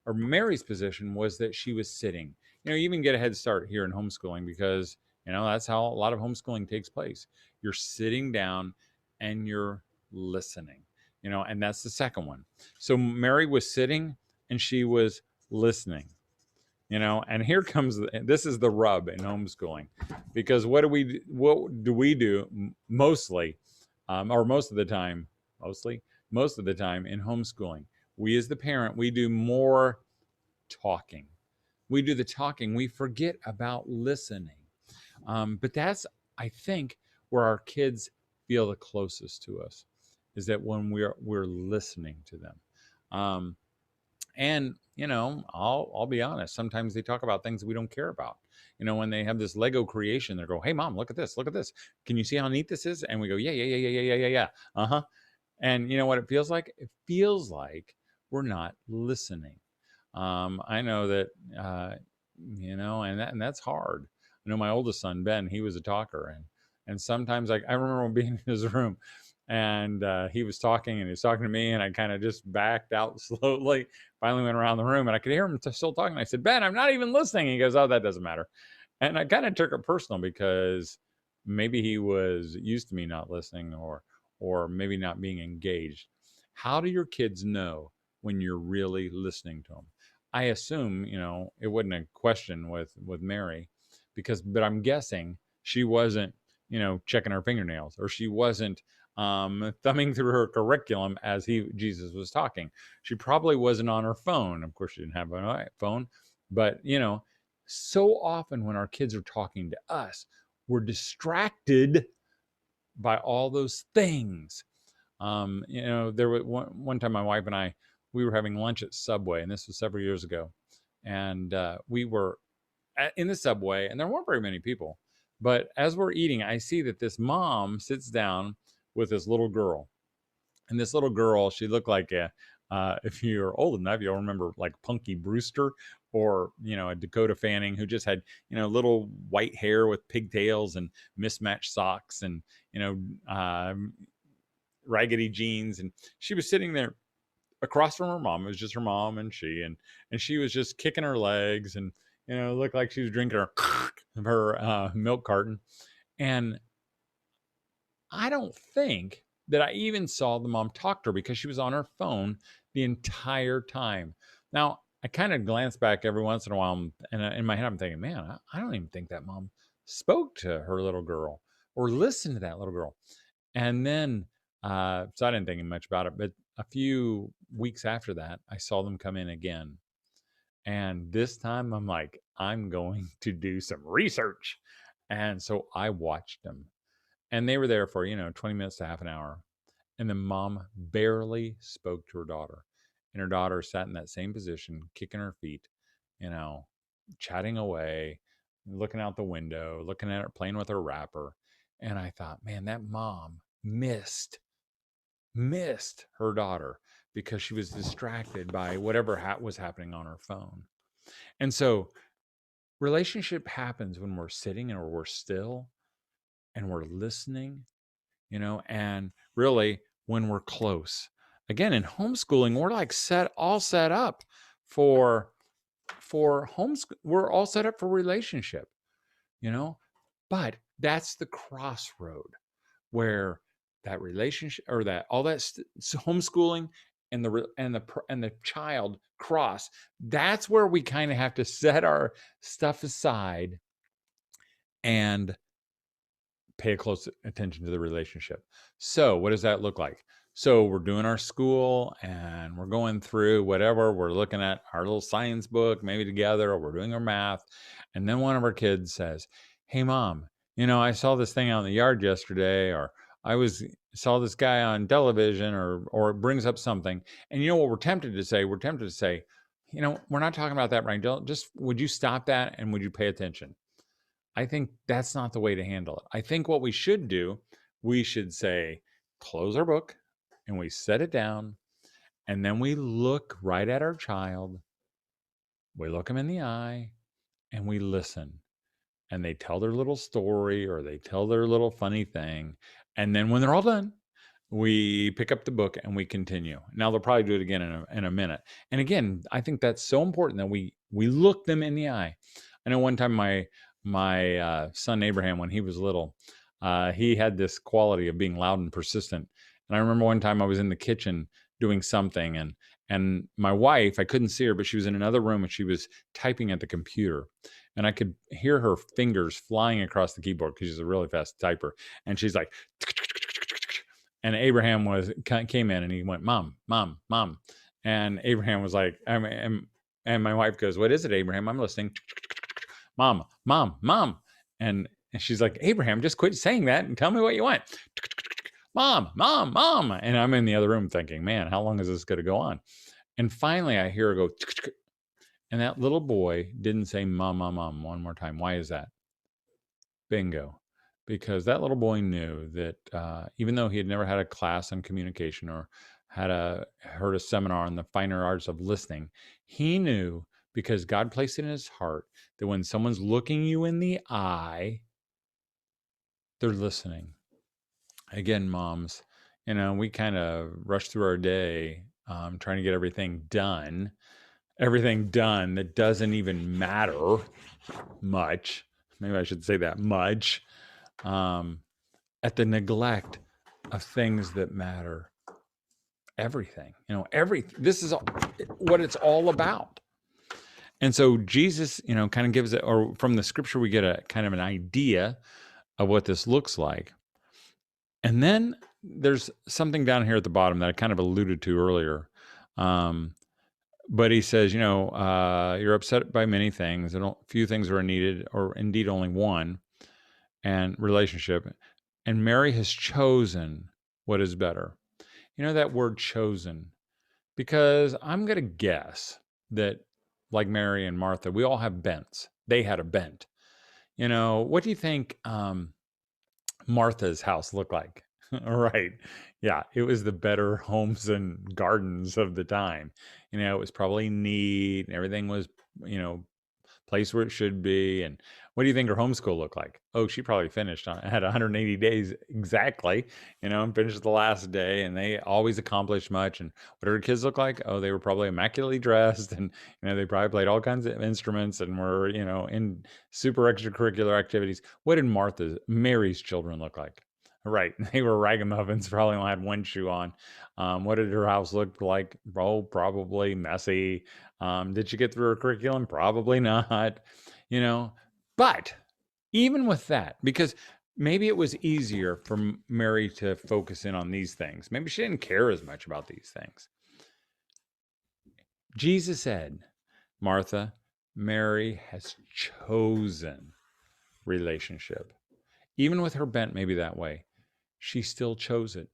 or Mary's position, was that she was sitting. you even get a head start here in homeschooling because, that's how a lot of homeschooling takes place. You're sitting down and you're listening, and that's the second one. So Mary was sitting and she was listening, and here comes, this is the rub in homeschooling, because what do we do mostly, or most of the time, most of the time in homeschooling? We as the parent, we do more talking. We do the talking. We forget about listening. But that's, I think, where our kids feel the closest to us, is that when we're listening to them. And I'll be honest. Sometimes they talk about things that we don't care about. When they have this Lego creation, they go, "Hey, mom, look at this! Look at this! Can you see how neat this is?" And we go, "Yeah, yeah, yeah, yeah, yeah, yeah, yeah, uh-huh." And you know what it feels like? It feels like we're not listening. I know that, and that's hard. I know my oldest son, Ben, he was a talker. And sometimes I remember being in his room and he was talking and he was talking to me, and I kind of just backed out slowly, finally went around the room and I could hear him still talking. I said, "Ben, I'm not even listening." He goes, "Oh, that doesn't matter." And I kind of took it personal because maybe he was used to me not listening, or maybe not being engaged. How do your kids know when you're really listening to them? I assume, it wasn't a question with Mary, but I'm guessing she wasn't, checking her fingernails, or she wasn't thumbing through her curriculum as Jesus was talking. She probably wasn't on her phone. Of course, she didn't have an iPhone, but so often when our kids are talking to us, we're distracted by all those things. There was one time my wife and I, we were having lunch at Subway, and this was several years ago. And we were in the Subway, and there weren't very many people. But as we're eating, I see that this mom sits down with this little girl. And this little girl, she looked like if you're old enough, you'll remember like Punky Brewster, or, a Dakota Fanning, who just had, little white hair with pigtails and mismatched socks and, raggedy jeans. And she was sitting there across from her mom. It was just her mom and she was just kicking her legs, and looked like she was drinking her milk carton. And I don't think that I even saw the mom talk to her, because she was on her phone the entire time. Now, I kind of glance back every once in a while, and in my head I'm thinking, man, I don't even think that mom spoke to her little girl or listened to that little girl. And then, so I didn't think much about it. But a few weeks after that, I saw them come in again. And this time I'm like, I'm going to do some research. And so I watched them. And they were there for, 20 minutes to half an hour. And the mom barely spoke to her daughter. And her daughter sat in that same position, kicking her feet, chatting away, looking out the window, looking at her, playing with her wrapper. And I thought, man, that mom missed her daughter because she was distracted by whatever was happening on her phone. And so relationship happens when we're sitting and we're still and we're listening, and really when we're close. Again, in homeschooling, we're like all set up for homeschool. We're all set up for relationship, but that's the crossroad where that relationship, or that all that homeschooling and the child cross. That's where we kind of have to set our stuff aside and pay close attention to the relationship. So what does that look like? So we're doing our school and we're going through whatever. We're looking at our little science book, maybe together, or we're doing our math. And then one of our kids says, "Hey, Mom, I saw this thing out in the yard yesterday," or saw this guy on television, or it brings up something. And what we're tempted to say? We're tempted to say, we're not talking about that right now. Just, would you stop that and would you pay attention? I think that's not the way to handle it. I think what we should do, we should say, close our book and we set it down, and then we look right at our child. We look them in the eye and we listen. And they tell their little story, or they tell their little funny thing. And then when they're all done, we pick up the book and we continue. Now they'll probably do it again in a minute. And again, I think that's so important that we look them in the eye. I know one time my son Abraham, when he was little, he had this quality of being loud and persistent. And I remember one time I was in the kitchen doing something, and my wife, I couldn't see her, but she was in another room and she was typing at the computer. And I could hear her fingers flying across the keyboard because she's a really fast typer. And she's like, and Abraham came in and he went, "Mom, mom, mom." And Abraham was like, and my wife goes, "What is it, Abraham? I'm listening." "Mom, mom, mom." And she's like, "Abraham, just quit saying that and tell me what you want." "Mom, mom, mom." And I'm in the other room thinking, man, how long is this going to go on? And finally I hear her go, and that little boy didn't say mom, mom, mom one more time. Why is that? Bingo. Because that little boy knew that even though he had never had a class on communication or heard a seminar on the finer arts of listening, he knew, because God placed it in his heart, that when someone's looking you in the eye, they're listening. Again, moms, we kind of rush through our day trying to get everything done that doesn't even matter much. Maybe I should say that much. At the neglect of things that matter. Everything, this is what it's all about. And so Jesus, kind of gives it, or from the scripture, we get a kind of an idea of what this looks like. And then there's something down here at the bottom that I kind of alluded to earlier. But he says, you're upset by many things, and few things are needed, or indeed only one, and relationship. And Mary has chosen what is better. That word chosen, because I'm going to guess that, like Mary and Martha, we all have bents. They had a bent. What do you think Martha's house looked like? Right. Yeah, it was the better homes and gardens of the time. It was probably neat, and everything was, place where it should be. And what do you think her homeschool looked like? Oh, she probably had 180 days exactly, and finished the last day, and they always accomplished much. And what did her kids look like? Oh, they were probably immaculately dressed, and they probably played all kinds of instruments and were, in super extracurricular activities. What did Mary's children look like? Right. They were ragamuffins, probably only had one shoe on. What did her house look like? Oh, probably messy. Did she get through her curriculum? Probably not, But even with that, because maybe it was easier for Mary to focus in on these things. Maybe she didn't care as much about these things. Jesus said, "Martha, Mary has chosen relationship." Even with her bent maybe that way, she still chose it.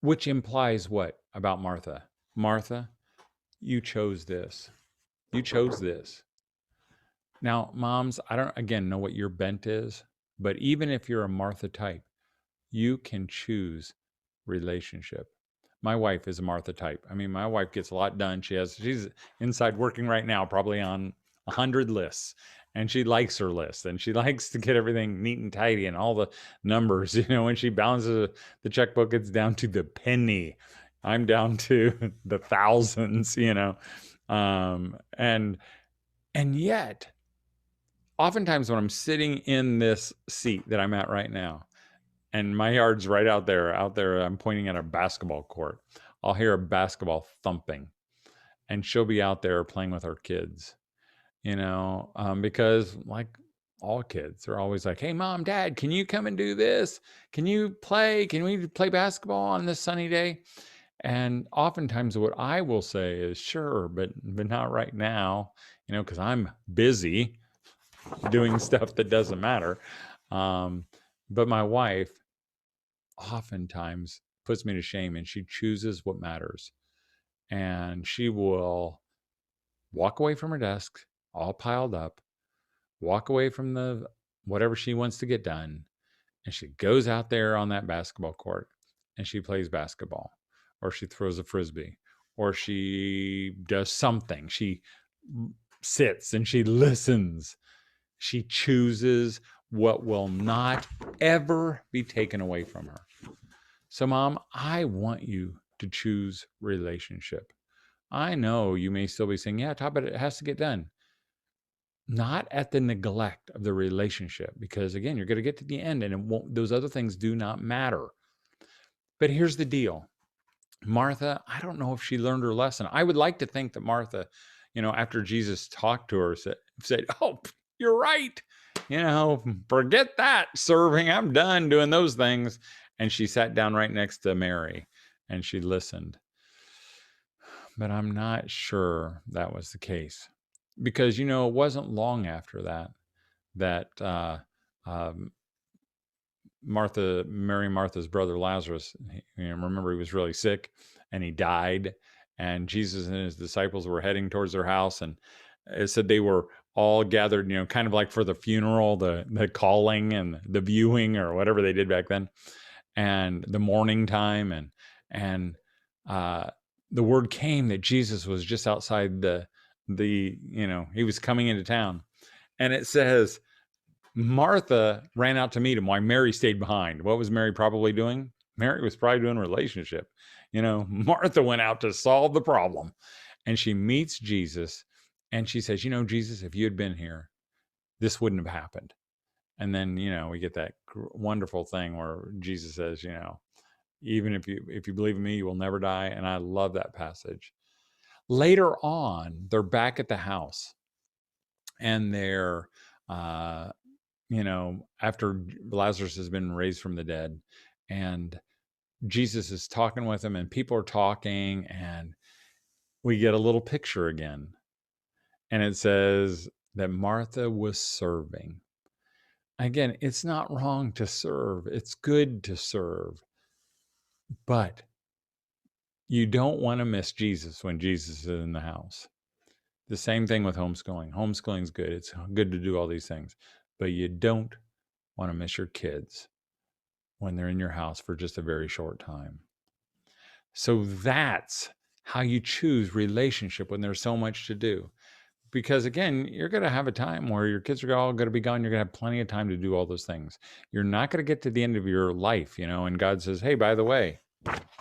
Which implies what about Martha? Martha, you chose this. You chose this. Now, moms, I don't, again, know what your bent is, but even if you're a Martha type, you can choose relationship. My wife is a Martha type. I mean, my wife gets a lot done. She's inside working right now, probably on 100 lists, and she likes her list, and she likes to get everything neat and tidy and all the numbers. When she balances the checkbook, it's down to the penny. I'm down to the thousands. And yet, oftentimes when I'm sitting in this seat that I'm at right now, and my yard's right out there, I'm pointing at a basketball court, I'll hear a basketball thumping, and she'll be out there playing with her kids, because like all kids, they're always like, "Hey, mom, dad, can you come and do this? Can we play basketball on this sunny day?" And oftentimes what I will say is, "Sure, but not right now, because I'm busy doing stuff that doesn't matter." But my wife oftentimes puts me to shame, and she chooses what matters. And she will walk away from her desk, all piled up, walk away from the whatever she wants to get done, and she goes out there on that basketball court and she plays basketball, or she throws a frisbee, or she does something. She sits and she listens. She chooses what will not ever be taken away from her. So, Mom, I want you to choose relationship. I know you may still be saying, "Yeah, Todd, but it has to get done." not at the neglect of the relationship, because again, you're going to get to the end and it won't, those other things do not matter. But here's the deal. Martha, I don't know if she learned her lesson. I would like to think that Martha, after Jesus talked to her, said, "Oh, you're right. Forget that serving. I'm done doing those things." And she sat down right next to Mary and she listened. But I'm not sure that was the case, because, it wasn't long after that um, Martha's brother Lazarus, remember, he was really sick and he died. And Jesus and his disciples were heading towards their house. And it said they were all gathered, kind of like for the funeral, the calling and the viewing or whatever they did back then, and the morning time. And the word came that Jesus was just outside he was coming into town. And it says, Martha ran out to meet him while Mary stayed behind. What was Mary probably doing? Mary was probably doing a relationship. Martha went out to solve the problem. And she meets Jesus and she says, Jesus, if you had been here, this wouldn't have happened. And then, we get that wonderful thing where Jesus says, even if you believe in me, you will never die. And I love that passage. Later on, they're back at the house and they're, after Lazarus has been raised from the dead, and Jesus is talking with him and people are talking, and we get a little picture again. And it says that Martha was serving. Again, it's not wrong to serve. It's good to serve. But you don't want to miss Jesus when Jesus is in the house. The same thing with homeschooling. Homeschooling is good. It's good to do all these things. But you don't want to miss your kids when they're in your house for just a very short time. So that's how you choose relationship when there's so much to do. Because again, you're going to have a time where your kids are all going to be gone. You're going to have plenty of time to do all those things. You're not going to get to the end of your life, and God says, hey, by the way,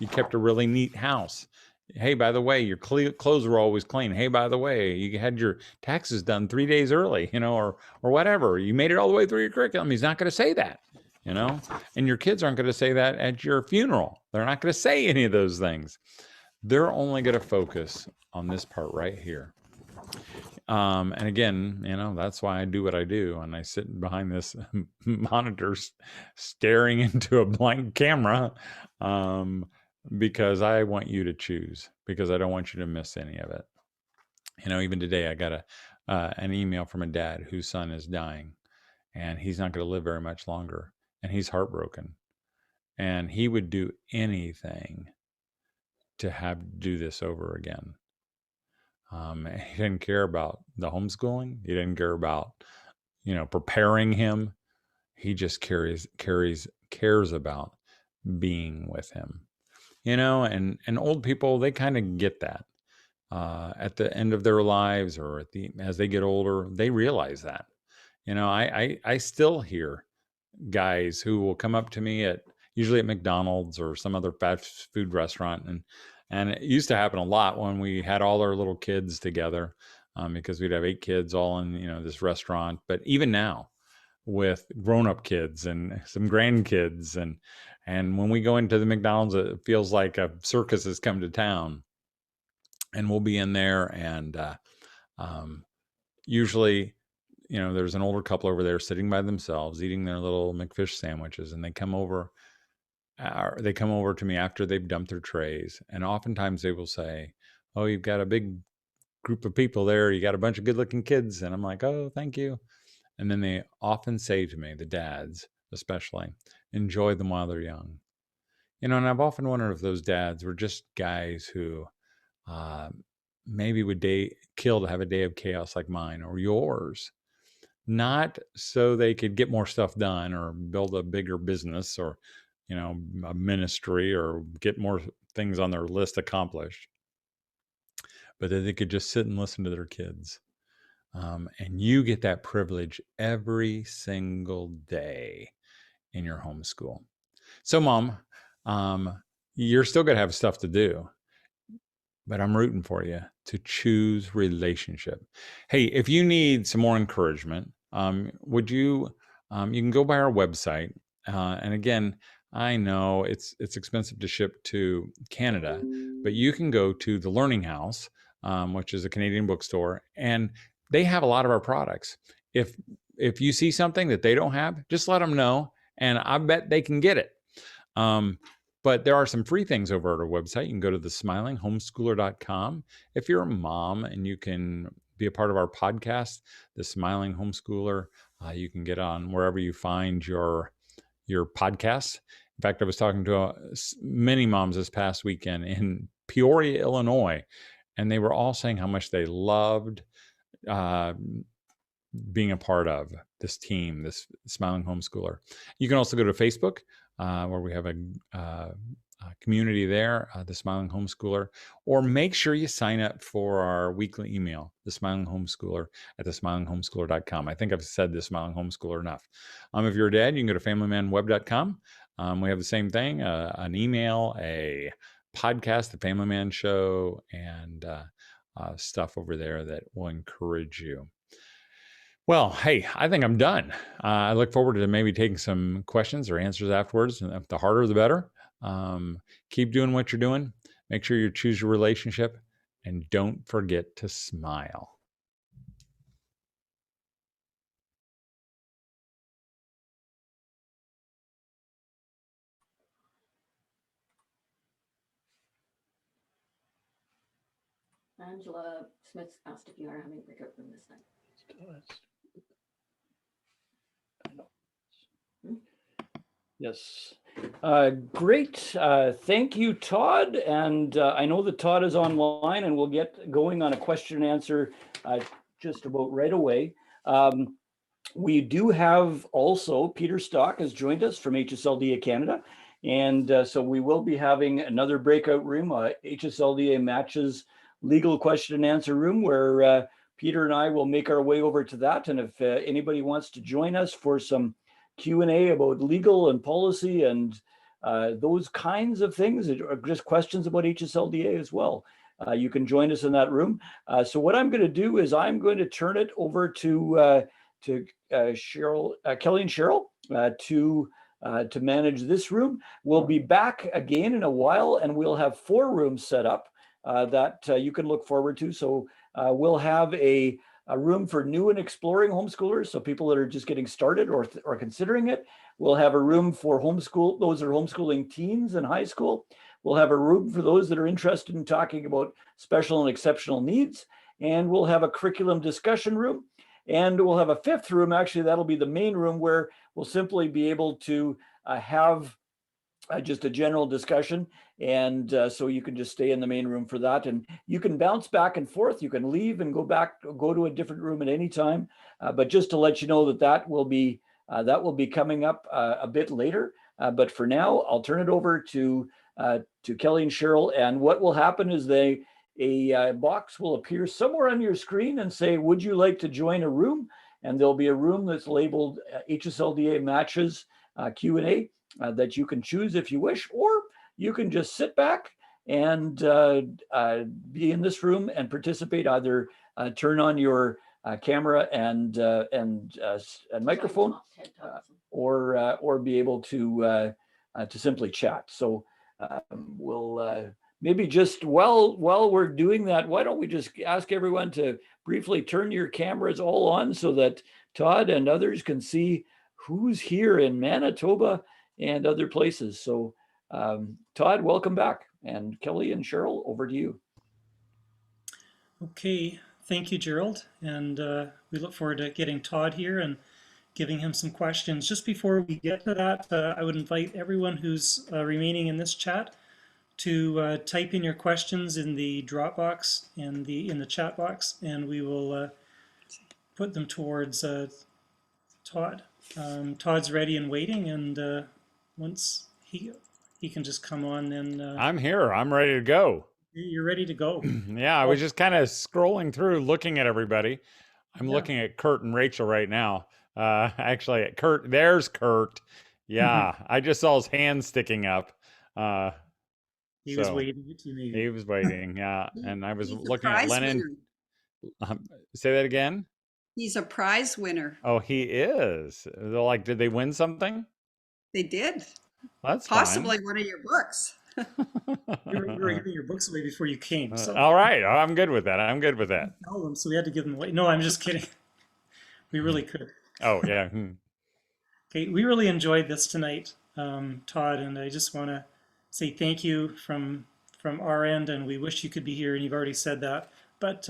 you kept a really neat house. Hey, by the way, your clothes were always clean. Hey, by the way, you had your taxes done 3 days early, or whatever. You made it all the way through your curriculum. He's not going to say that, and your kids aren't going to say that at your funeral. They're not going to say any of those things. They're only going to focus on this part right here. And again, that's why I do what I do. And I sit behind this monitor staring into a blank camera, because I want you to choose, because I don't want you to miss any of it. Even today, I got an email from a dad whose son is dying, and he's not going to live very much longer. And he's heartbroken. And he would do anything to do this over again. He didn't care about the homeschooling. He didn't care about, preparing him. He just cares about being with him, and old people, they kind of get that, at the end of their lives or as they get older, they realize that, I still hear guys who will come up to me usually at McDonald's or some other fast food restaurant. And it used to happen a lot when we had all our little kids together, because we'd have 8 kids all in, this restaurant. But even now with grown-up kids and some grandkids, and when we go into the McDonald's, it feels like a circus has come to town, and we'll be in there. And usually, there's an older couple over there sitting by themselves, eating their little McFish sandwiches, and they come over to me after they've dumped their trays. And oftentimes they will say, oh, you've got a big group of people there. You got a bunch of good looking kids. And I'm like, oh, thank you. And then they often say to me, the dads especially, enjoy them while they're young. And I've often wondered if those dads were just guys who maybe would kill to have a day of chaos like mine or yours. Not so they could get more stuff done or build a bigger business or, a ministry or get more things on their list accomplished, but that they could just sit and listen to their kids. And you get that privilege every single day in your homeschool. So, Mom, you're still going to have stuff to do, but I'm rooting for you to choose relationship. Hey, if you need some more encouragement, would you can go by our website. And again, I know it's expensive to ship to Canada, but you can go to the Learning House, which is a Canadian bookstore, and they have a lot of our products. If you see something that they don't have, just let them know, and I bet they can get it. But there are some free things over at our website. You can go to thesmilinghomeschooler.com. If you're a mom and you can be a part of our podcast, The Smiling Homeschooler, you can get on wherever you find your podcasts. In fact, I was talking to many moms this past weekend in Peoria, Illinois, and they were all saying how much they loved being a part of this team, this Smiling Homeschooler. You can also go to Facebook, where we have a community there, the Smiling Homeschooler, or make sure you sign up for our weekly email, the Smiling Homeschooler at thesmilinghomeschooler.com. I think I've said the Smiling Homeschooler enough. If you're a dad, you can go to familymanweb.com. We have the same thing, an email, a podcast, the Family Man Show, and stuff over there that will encourage you. Well, hey, I think I'm done. I look forward to maybe taking some questions or answers afterwards. And the harder, the better. Keep doing what you're doing. Make sure you choose your relationship, and don't forget to smile. Angela Smith asked if you are having a breakout room this night. Yes. Great. Thank you, Todd. And I know that Todd is online, and we'll get going on a question and answer just about right away. We do have also Peter Stock has joined us from HSLDA Canada. And so we will be having another breakout room, HSLDA MACHS legal question and answer room, where Peter and I will make our way over to that. And if anybody wants to join us for some Q&A about legal and policy and those kinds of things, or just questions about HSLDA as well, you can join us in that room. So what I'm going to do is I'm going to turn it over to Cheryl, Kelly and Cheryl to manage this room. We'll be back again in a while, and we'll have 4 rooms set up that you can look forward to. So we'll have a room for new and exploring homeschoolers, so people that are just getting started or considering it. We'll have a room for those that are homeschooling teens in high school. We'll have a room for those that are interested in talking about special and exceptional needs. And we'll have a curriculum discussion room. And we'll have a 5th room, actually, that'll be the main room, where we'll simply be able to have just a general discussion. And so you can just stay in the main room for that. And you can bounce back and forth. You can leave and go to a different room at any time. But just to let you know that will be coming up a bit later. But for now, I'll turn it over to Kelly and Cheryl. And what will happen is a box will appear somewhere on your screen and say, would you like to join a room? And there'll be a room that's labeled HSLDA MACHS Q&A that you can choose if you wish, or you can just sit back and be in this room and participate. Either turn on your camera and microphone, or be able to simply chat. So we'll maybe just while we're doing that, why don't we just ask everyone to briefly turn your cameras all on so that Todd and others can see who's here in Manitoba and other places. So Todd, welcome back. And Kelly and Cheryl, over to you. Okay, thank you, Gerald. And we look forward to getting Todd here and giving him some questions. Just before we get to that, I would invite everyone who's remaining in this chat to type in your questions in the Dropbox and in the chat box, and we will put them towards Todd. Todd's ready and waiting, and once he can just come on, then I'm here. I'm ready to go. You're ready to go. Yeah, I was just kind of scrolling through, looking at everybody. I'm looking at Kurt and Rachel right now. Actually, at Kurt, there's Kurt. Yeah, I just saw his hand sticking up. He was So waiting to maybe. he was waiting, yeah. He- And I was He's a looking at prize Lennon. winner. Say that again. He's a prize winner. Oh, he is. They're like, did they win something? They did. That's Possibly one of your books. We were giving your books away before you came, fine. so All right, I'm good with that. I'm good with that. tell them. So we had to give them away. No, I'm just kidding. We really could. Oh yeah. Okay, we really enjoyed this tonight, Todd, and I just want to say thank you from our end, and we wish you could be here, and you've already said that, but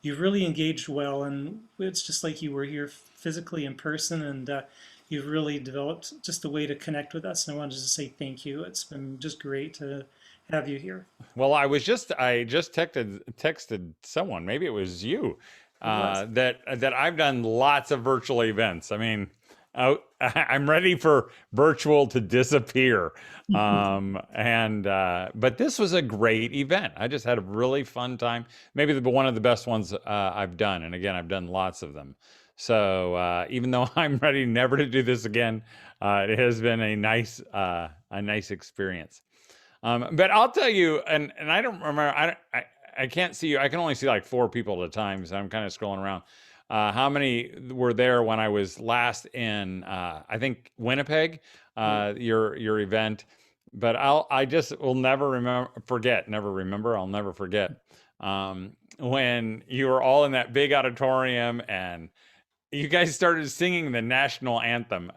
you've really engaged well, and it's just like you were here physically in person, and you've really developed just a way to connect with us, and I wanted to say thank you. It's been just great to have you here. Well, I just texted someone, maybe it was you, that I've done lots of virtual events. I mean, I'm ready for virtual to disappear. But this was a great event. I just had a really fun time. Maybe one of the best ones I've done. And again, I've done lots of them. So even though I'm ready never to do this again, it has been a nice experience. But I'll tell you, and I don't remember, I can't see you. I can only see like 4 people at a time. So I'm kind of scrolling around. How many were there when I was last in, I think Winnipeg, your event, but I just will never forget, I'll never forget, when you were all in that big auditorium and you guys started singing the national anthem.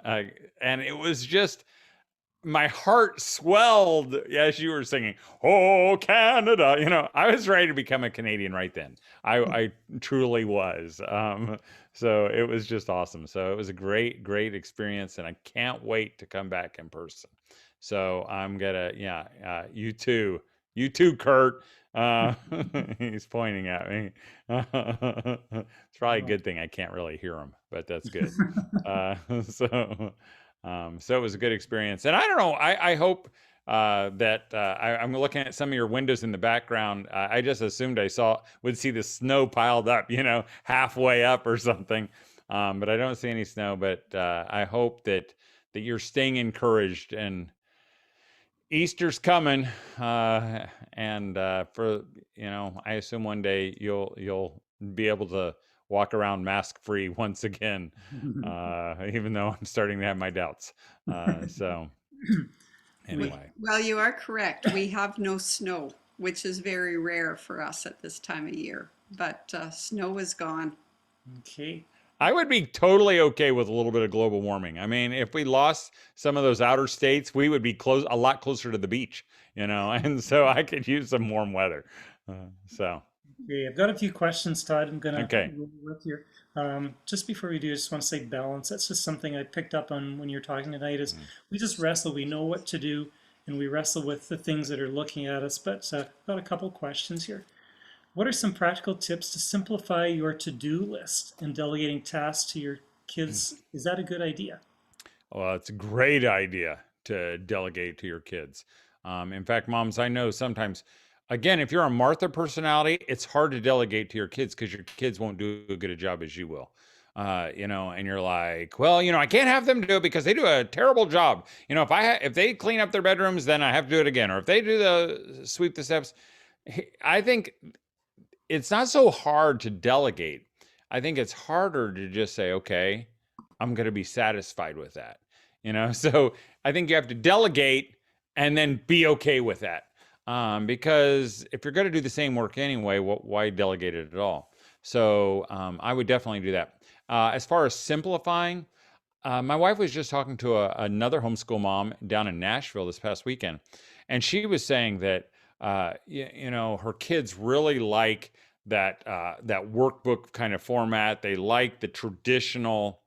And it was just, my heart swelled as you were singing, "Oh, Canada." You know, I was ready to become a Canadian right then. I truly was. So it was just awesome. So it was a great experience, and I can't wait to come back in person. So I'm gonna, you too, Kurt. He's pointing at me. It's probably a good thing I can't really hear him, but that's good. So it was a good experience, and I don't know. I hope that I'm looking at some of your windows in the background. I just assumed I would see the snow piled up, halfway up or something, but I don't see any snow. But I hope that you're staying encouraged, and Easter's coming, and for I assume one day you'll be able to walk around mask free once again, even though I'm starting to have my doubts. So anyway. Well, you are correct. We have no snow, which is very rare for us at this time of year, but snow is gone. Okay. I would be totally okay with a little bit of global warming. I mean, if we lost some of those outer states, we would be a lot closer to the beach, and so I could use some warm weather. Okay, I've got a few questions, Todd. I'm gonna Okay. roll with here. Just before we do, I just want to say balance. That's just something I picked up on when you're talking tonight. Is we just wrestle. We know what to do, and we wrestle with the things that are looking at us. But I've got a couple questions here. What are some practical tips to simplify your to-do list and delegating tasks to your kids? Is that a good idea? Well, it's a great idea to delegate to your kids. In fact, moms, I know sometimes, again, if you're a Martha personality, it's hard to delegate to your kids because your kids won't do as good a job as you will. And you're like, well, I can't have them do it because they do a terrible job. If they clean up their bedrooms, then I have to do it again. Or if they sweep the steps, I think it's not so hard to delegate. I think it's harder to just say, okay, I'm going to be satisfied with that. So I think you have to delegate and then be okay with that. Because if you're going to do the same work anyway, why delegate it at all? So I would definitely do that. As far as simplifying, my wife was just talking to another homeschool mom down in Nashville this past weekend, and she was saying that her kids really like that workbook kind of format. They like the traditional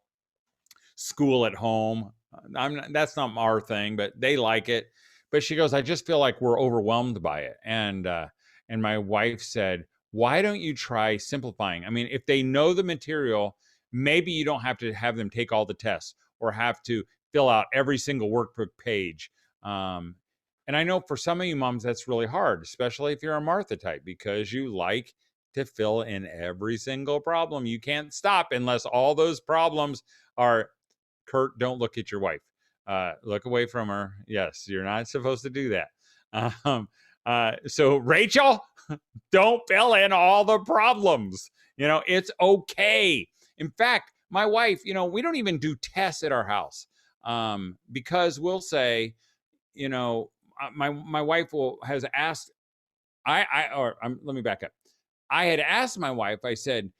school at home. That's not our thing, but they like it. But she goes, I just feel like we're overwhelmed by it. And my wife said, why don't you try simplifying? I mean, if they know the material, maybe you don't have to have them take all the tests or have to fill out every single workbook page. And I know for some of you moms, that's really hard, especially if you're a Martha type, because you like to fill in every single problem. You can't stop unless all those problems are, Kurt, don't look at your wife. Look away from her. Yes, you're not supposed to do that. So Rachel, don't fill in all the problems. It's okay. In fact, my wife, we don't even do tests at our house, because we'll say, my wife has asked, let me back up. I had asked my wife, I said,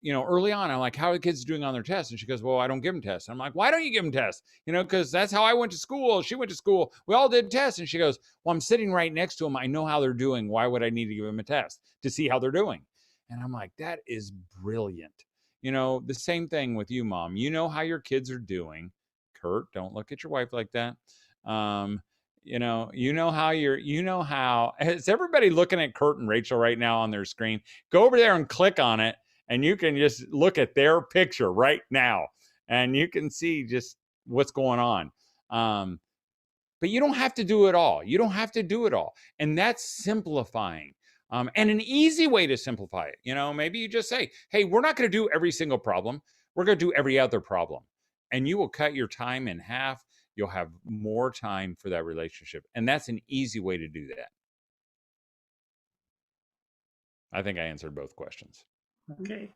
early on, I'm like, how are the kids doing on their tests? And she goes, well, I don't give them tests. I'm like, why don't you give them tests? Because that's how I went to school. She went to school. We all did tests. And she goes, well, I'm sitting right next to them. I know how they're doing. Why would I need to give them a test to see how they're doing? And I'm like, that is brilliant. The same thing with you, Mom. You know how your kids are doing. Kurt, don't look at your wife like that. Is everybody looking at Kurt and Rachel right now on their screen? Go over there and click on it, and you can just look at their picture right now, and you can see just what's going on. But you don't have to do it all. You don't have to do it all. And that's simplifying. And an easy way to simplify it, maybe you just say, hey, we're not going to do every single problem. We're going to do every other problem. And you will cut your time in half. You'll have more time for that relationship. And that's an easy way to do that. I think I answered both questions. Okay.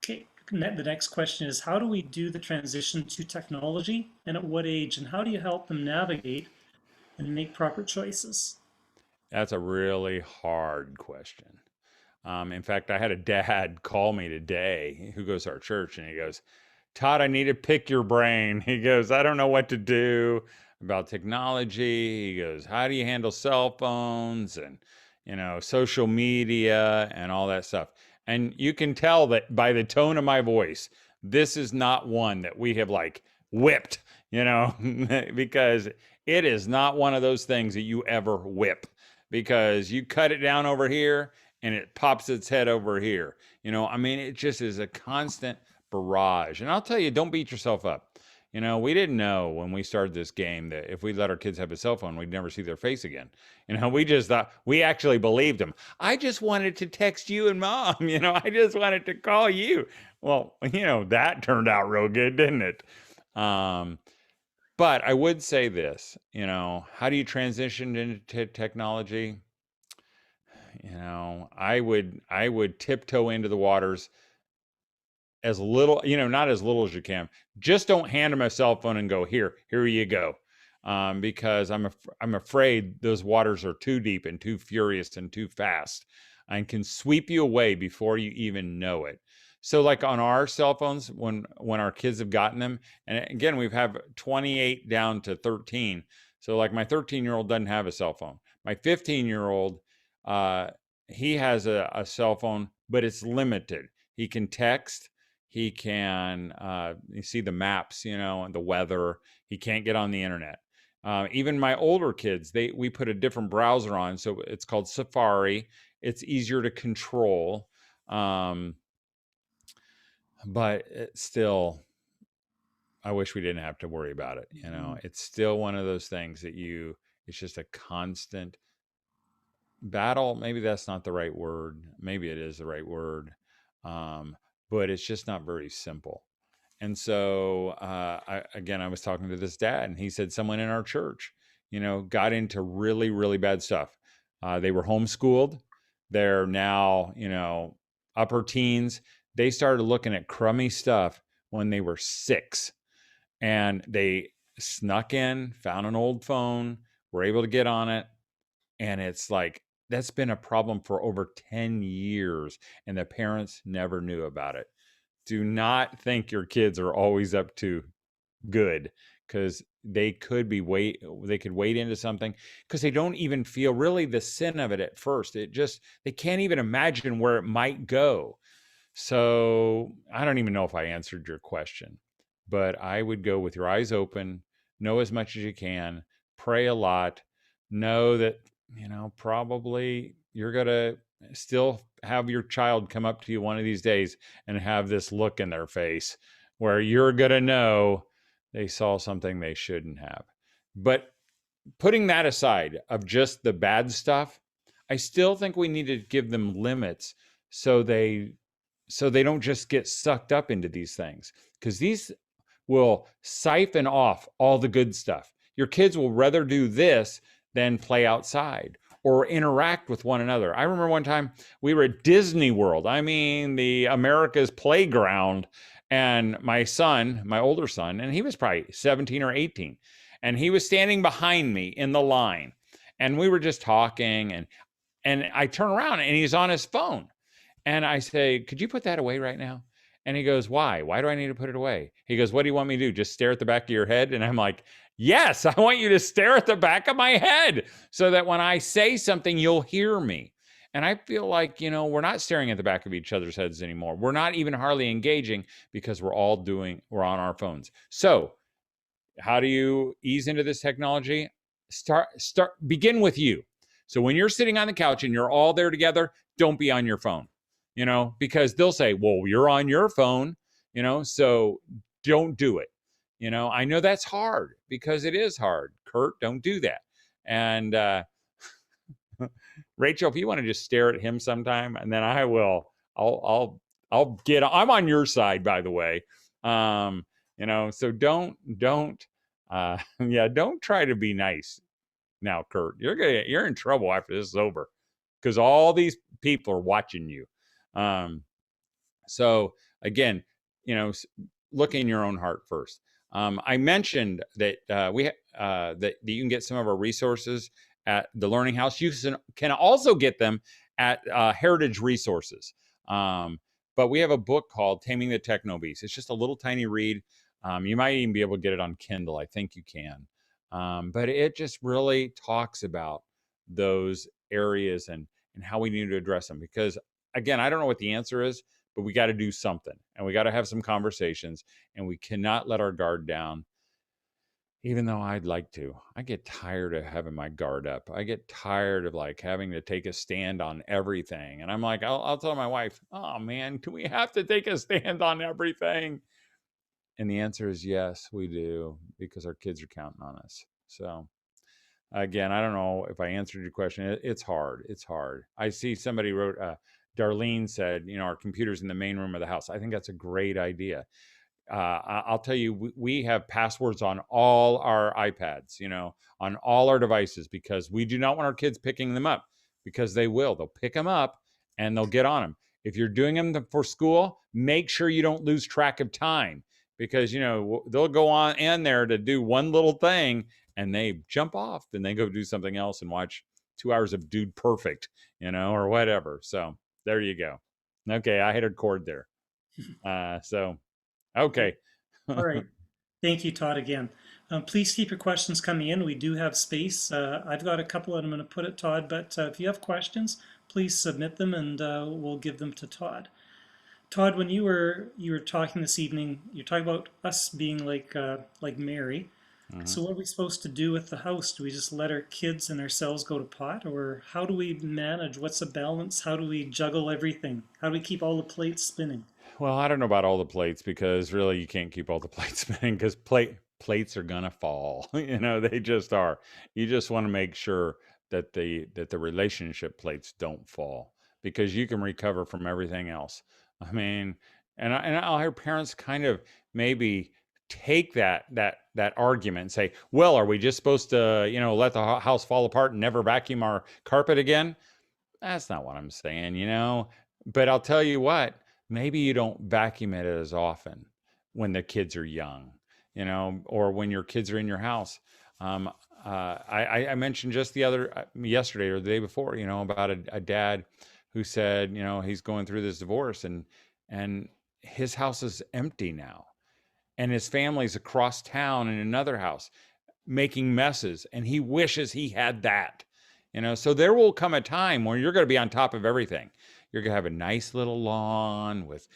The next question is, how do we do the transition to technology, and at what age, and how do you help them navigate and make proper choices? That's a really hard question. In fact, I had a dad call me today who goes to our church, and he goes, Todd, I need to pick your brain. He goes, I don't know what to do about technology. He goes, how do you handle cell phones and, social media and all that stuff? And you can tell that by the tone of my voice, this is not one that we have whipped, because it is not one of those things that you ever whip, because you cut it down over here and it pops its head over here. It just is a constant barrage. And I'll tell you, don't beat yourself up. We didn't know when we started this game that if we let our kids have a cell phone, we'd never see their face again. We just thought, we actually believed them. I just wanted to text you and Mom, I just wanted to call you. Well, that turned out real good, didn't it? But I would say this, how do you transition into technology? I would tiptoe into the waters as little, not as little as you can. Just don't hand them a cell phone and go, here you go. Because I'm afraid those waters are too deep and too furious and too fast and can sweep you away before you even know it. So on our cell phones, when our kids have gotten them, and again, we've have 28 down to 13. So my 13-year-old doesn't have a cell phone. My 15-year-old, he has a cell phone, but it's limited. He can text. He can you see the maps, and the weather. He can't get on the internet. Even my older kids, we put a different browser on, so it's called Safari. It's easier to control, but it's still, I wish we didn't have to worry about it. It's still one of those things that it's just a constant battle. Maybe that's not the right word. Maybe it is the right word. But it's just not very simple. And so, I was talking to this dad, and he said someone in our church, got into really, really bad stuff. They were homeschooled. They're now, upper teens. They started looking at crummy stuff when they were 6, and they snuck in, found an old phone, were able to get on it. And it's that's been a problem for over 10 years, and the parents never knew about it. Do not think your kids are always up to good, because they could wade into something because they don't even feel really the sin of it at first. They can't even imagine where it might go. So I don't even know if I answered your question, but I would go with your eyes open, know as much as you can, pray a lot, know that, probably you're going to still have your child come up to you one of these days and have this look in their face where you're going to know they saw something they shouldn't have. But putting that aside of just the bad stuff, I still think we need to give them limits so they don't just get sucked up into these things, because these will siphon off all the good stuff. Your kids will rather do this than play outside or interact with one another. I remember one time we were at Disney World. I mean, the America's playground. And my son, my older son, and he was probably 17 or 18, and he was standing behind me in the line. And we were just talking, and I turn around and he's on his phone. And I say, could you put that away right now? And he goes, why? Why do I need to put it away? He goes, what do you want me to do? Just stare at the back of your head? And I'm like, yes, I want you to stare at the back of my head so that when I say something, you'll hear me. And I feel like, we're not staring at the back of each other's heads anymore. We're not even hardly engaging because we're on our phones. So how do you ease into this technology? Begin with you. So when you're sitting on the couch and you're all there together, don't be on your phone, because they'll say, well, you're on your phone, so don't do it. I know that's hard because it is hard. Kurt, don't do that. And Rachel, if you want to just stare at him sometime, and then I will, I'm on your side, by the way. So don't don't try to be nice now, Kurt. You're in trouble after this is over, because all these people are watching you. So again, look in your own heart first. I mentioned that that you can get some of our resources at the Learning House. You can also get them at Heritage Resources. But we have a book called Taming the Techno Beast. It's just a little tiny read. You might even be able to get it on Kindle. I think you can. But it just really talks about those areas and how we need to address them. Because again, I don't know what the answer is, but we got to do something, and we got to have some conversations, and we cannot let our guard down. Even though I'd like to, I get tired of having my guard up. I get tired of having to take a stand on everything. And I'm like, I'll tell my wife, oh man, do we have to take a stand on everything? And the answer is yes, we do, because our kids are counting on us. So again, I don't know if I answered your question. It's hard. It's hard. I see somebody wrote, Darlene said, our computer's in the main room of the house. I think that's a great idea. I'll tell you, we have passwords on all our iPads, on all our devices, because we do not want our kids picking them up, because they will. They'll pick them up and they'll get on them. If you're doing them for school, make sure you don't lose track of time, because, they'll go on in there to do one little thing and they jump off, then they go do something else and watch 2 hours of Dude Perfect, or whatever. So there you go. Okay, I hit a chord there. Okay. All right. Thank you, Todd, again. Please keep your questions coming in. We do have space. I've got a couple that I'm going to put at Todd, but if you have questions, please submit them and we'll give them to Todd. Todd, when you were talking this evening, you're talking about us being like Mary. Mhm. So what are we supposed to do with the house? Do we just let our kids and ourselves go to pot, or how do we manage? What's the balance? How do we juggle everything? How do we keep all the plates spinning? Well, I don't know about all the plates, because really you can't keep all the plates spinning, because plates are gonna fall. They just are. You just want to make sure that the relationship plates don't fall, because you can recover from everything else. I mean, and I'll hear parents kind of maybe take that argument and say, well, are we just supposed to let the house fall apart and never vacuum our carpet again? That's not what I'm saying, but I'll tell you what, maybe you don't vacuum it as often when the kids are young, or when your kids are in your house. I mentioned just yesterday or the day before, about a dad who said, he's going through this divorce, and his house is empty now, and his family's across town in another house making messes, and he wishes he had that. So there will come a time where you're going to be on top of everything. You're going to have a nice little lawn with,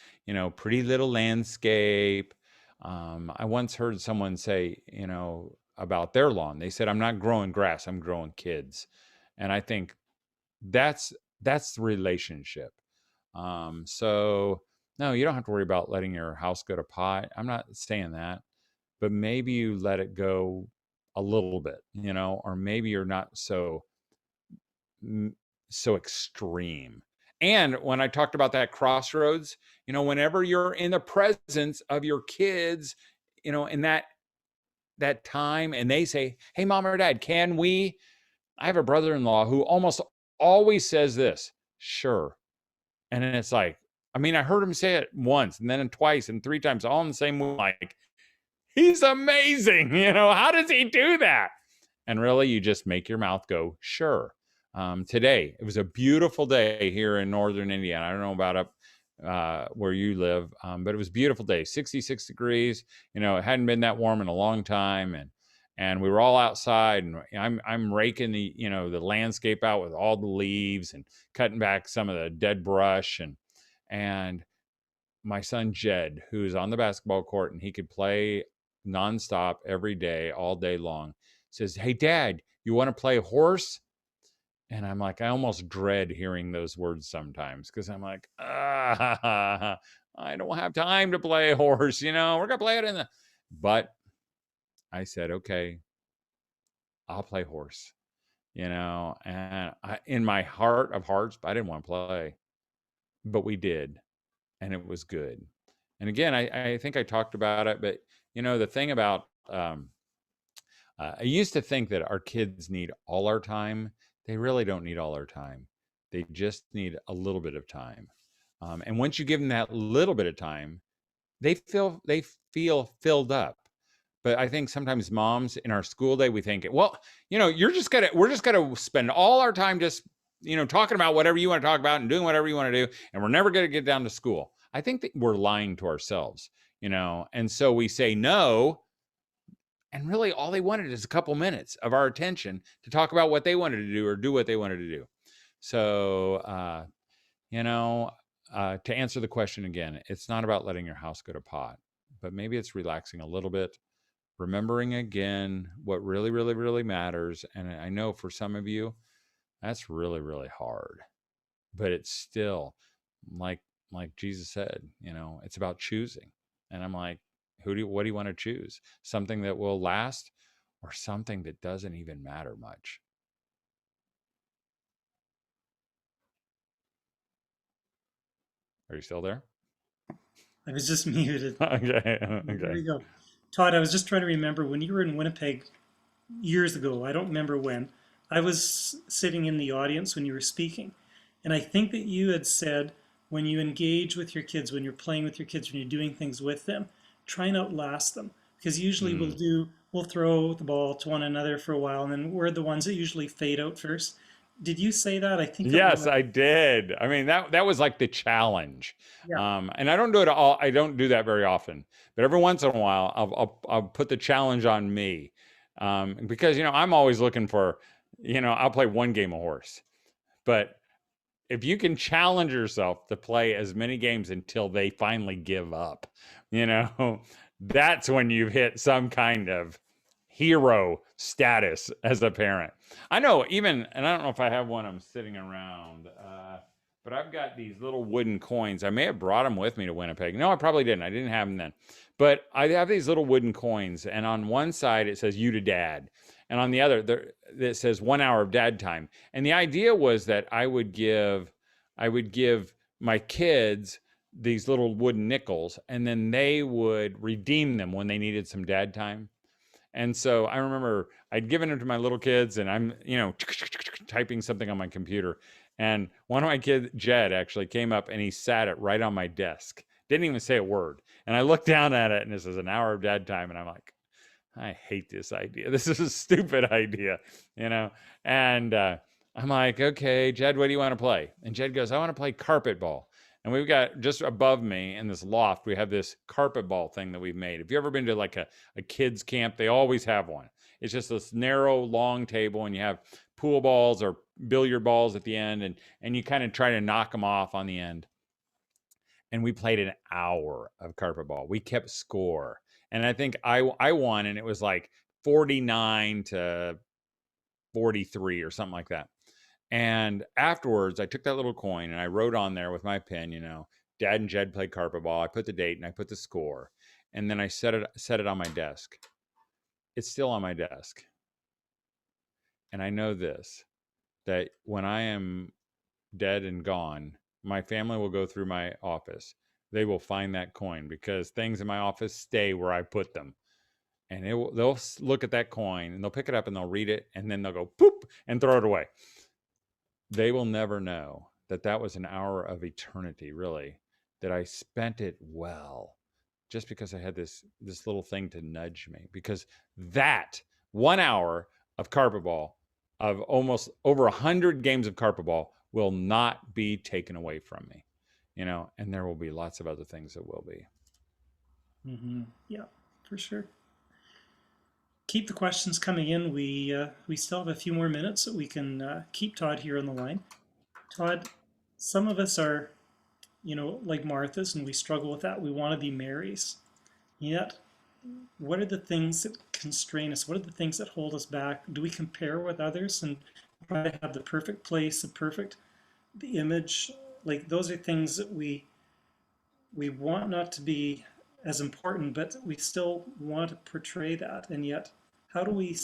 pretty little landscape. I once heard someone say, about their lawn. They said, I'm not growing grass, I'm growing kids. And I think that's the relationship. So no, you don't have to worry about letting your house go to pot. I'm not saying that, but maybe you let it go a little bit, or maybe you're not so extreme. And when I talked about that crossroads, whenever you're in the presence of your kids, in that time, and they say, hey, mom or dad, can we? I have a brother-in-law who almost always says this, sure. And then it's like, I mean, I heard him say it once and then twice and three times, all in the same way. Like, he's amazing. How does he do that? And really, you just make your mouth go, sure. Today, it was a beautiful day here in northern Indiana. I don't know about up where you live, but it was a beautiful day, 66 degrees. It hadn't been that warm in a long time. And we were all outside, and I'm raking the landscape out with all the leaves and cutting back some of the dead brush, and my son Jed, who's on the basketball court and he could play nonstop every day, all day long, says, "Hey, Dad, you want to play horse?" And I'm like, I almost dread hearing those words sometimes because I'm like, I don't have time to play horse. We're gonna play it in the. But I said, okay, I'll play horse. And in my heart of hearts, I didn't want to play, but we did, and it was good. And again, I think I talked about it, but the thing about I used to think that our kids need all our time. They really don't need all our time. They just need a little bit of time. And once you give them that little bit of time, they feel filled up. But I think sometimes moms in our school day, we think, well, we're just gonna spend all our time just talking about whatever you want to talk about and doing whatever you want to do, and we're never gonna get down to school. I think that we're lying to ourselves, and so we say no. And really, all they wanted is a couple minutes of our attention to talk about what they wanted to do or do what they wanted to do. So, to answer the question again, it's not about letting your house go to pot, but maybe it's relaxing a little bit, remembering again what really, really, really matters. And I know for some of you, that's really, really hard, but it's still like Jesus said, it's about choosing. And I'm like, what do you want to choose? Something that will last or something that doesn't even matter much? Are you still there? I was just muted. Okay. There Okay. we go. Todd, I was just trying to remember when you were in Winnipeg years ago. I don't remember when. I was sitting in the audience when you were speaking. And I think that you had said when you engage with your kids, when you're playing with your kids, when you're doing things with them, try and outlast them. Because usually we'll throw the ball to one another for a while, and then we're the ones that usually fade out first. Did you say that? I think it Yes, was. I did. I mean, that was like the challenge. Yeah. And I don't do it all. I don't do that very often, but every once in a while, I'll put the challenge on me, because I'm always looking for, I'll play one game of horse, but if you can challenge yourself to play as many games until they finally give up, that's when you've hit some kind of hero status as a parent. I know and I don't know if I have one I'm sitting around, but I've got these little wooden coins. I may have brought them with me to Winnipeg. No, I probably didn't. I didn't have them then. But I have these little wooden coins, and on one side it says "You to Dad," and on the other it says 1 hour of dad time. And the idea was that I would give my kids these little wooden nickels, and then they would redeem them when they needed some dad time. And so I remember I'd given them to my little kids, and I'm, typing something on my computer. And one of my kids, Jed, actually came up and he sat it right on my desk. Didn't even say a word. And I looked down at it, and this is 1 hour of dad time. And I'm like, I hate this idea. This is a stupid idea, And I'm like, okay, Jed, what do you want to play? And Jed goes, I want to play carpet ball. And we've got just above me in this loft, we have this carpet ball thing that we've made. If you've ever been to like a kids camp, they always have one. It's just this narrow, long table, and you have pool balls or billiard balls at the end, and you kind of try to knock them off on the end. And we played an hour of carpet ball. We kept score. And I think I won, and it was like 49 to 43 or something like that. And afterwards, I took that little coin and I wrote on there with my pen, Dad and Jed played carpet ball. I put the date and I put the score, and then I set it on my desk. It's still on my desk. And I know this, that when I am dead and gone, my family will go through my office. They will find that coin because things in my office stay where I put them. and they'll look at that coin and they'll pick it up and they'll read it and then they'll go poop and throw it away. They will never know that that was an hour of eternity, really, that I spent it well, just because I had this little thing to nudge me. Because that 1 hour of carpet ball, of almost over 100 games of carpet ball, will not be taken away from me, and there will be lots of other things that will be. Yeah, for sure. Keep the questions coming in. We still have a few more minutes so we can keep Todd here on the line. Todd, some of us are, like Martha's, and we struggle with that. We want to be Mary's. Yet, what are the things that constrain us? What are the things that hold us back? Do we compare with others and try to have the perfect place, the image? Like, those are things that we want not to be as important, but we still want to portray that. And yet, how do we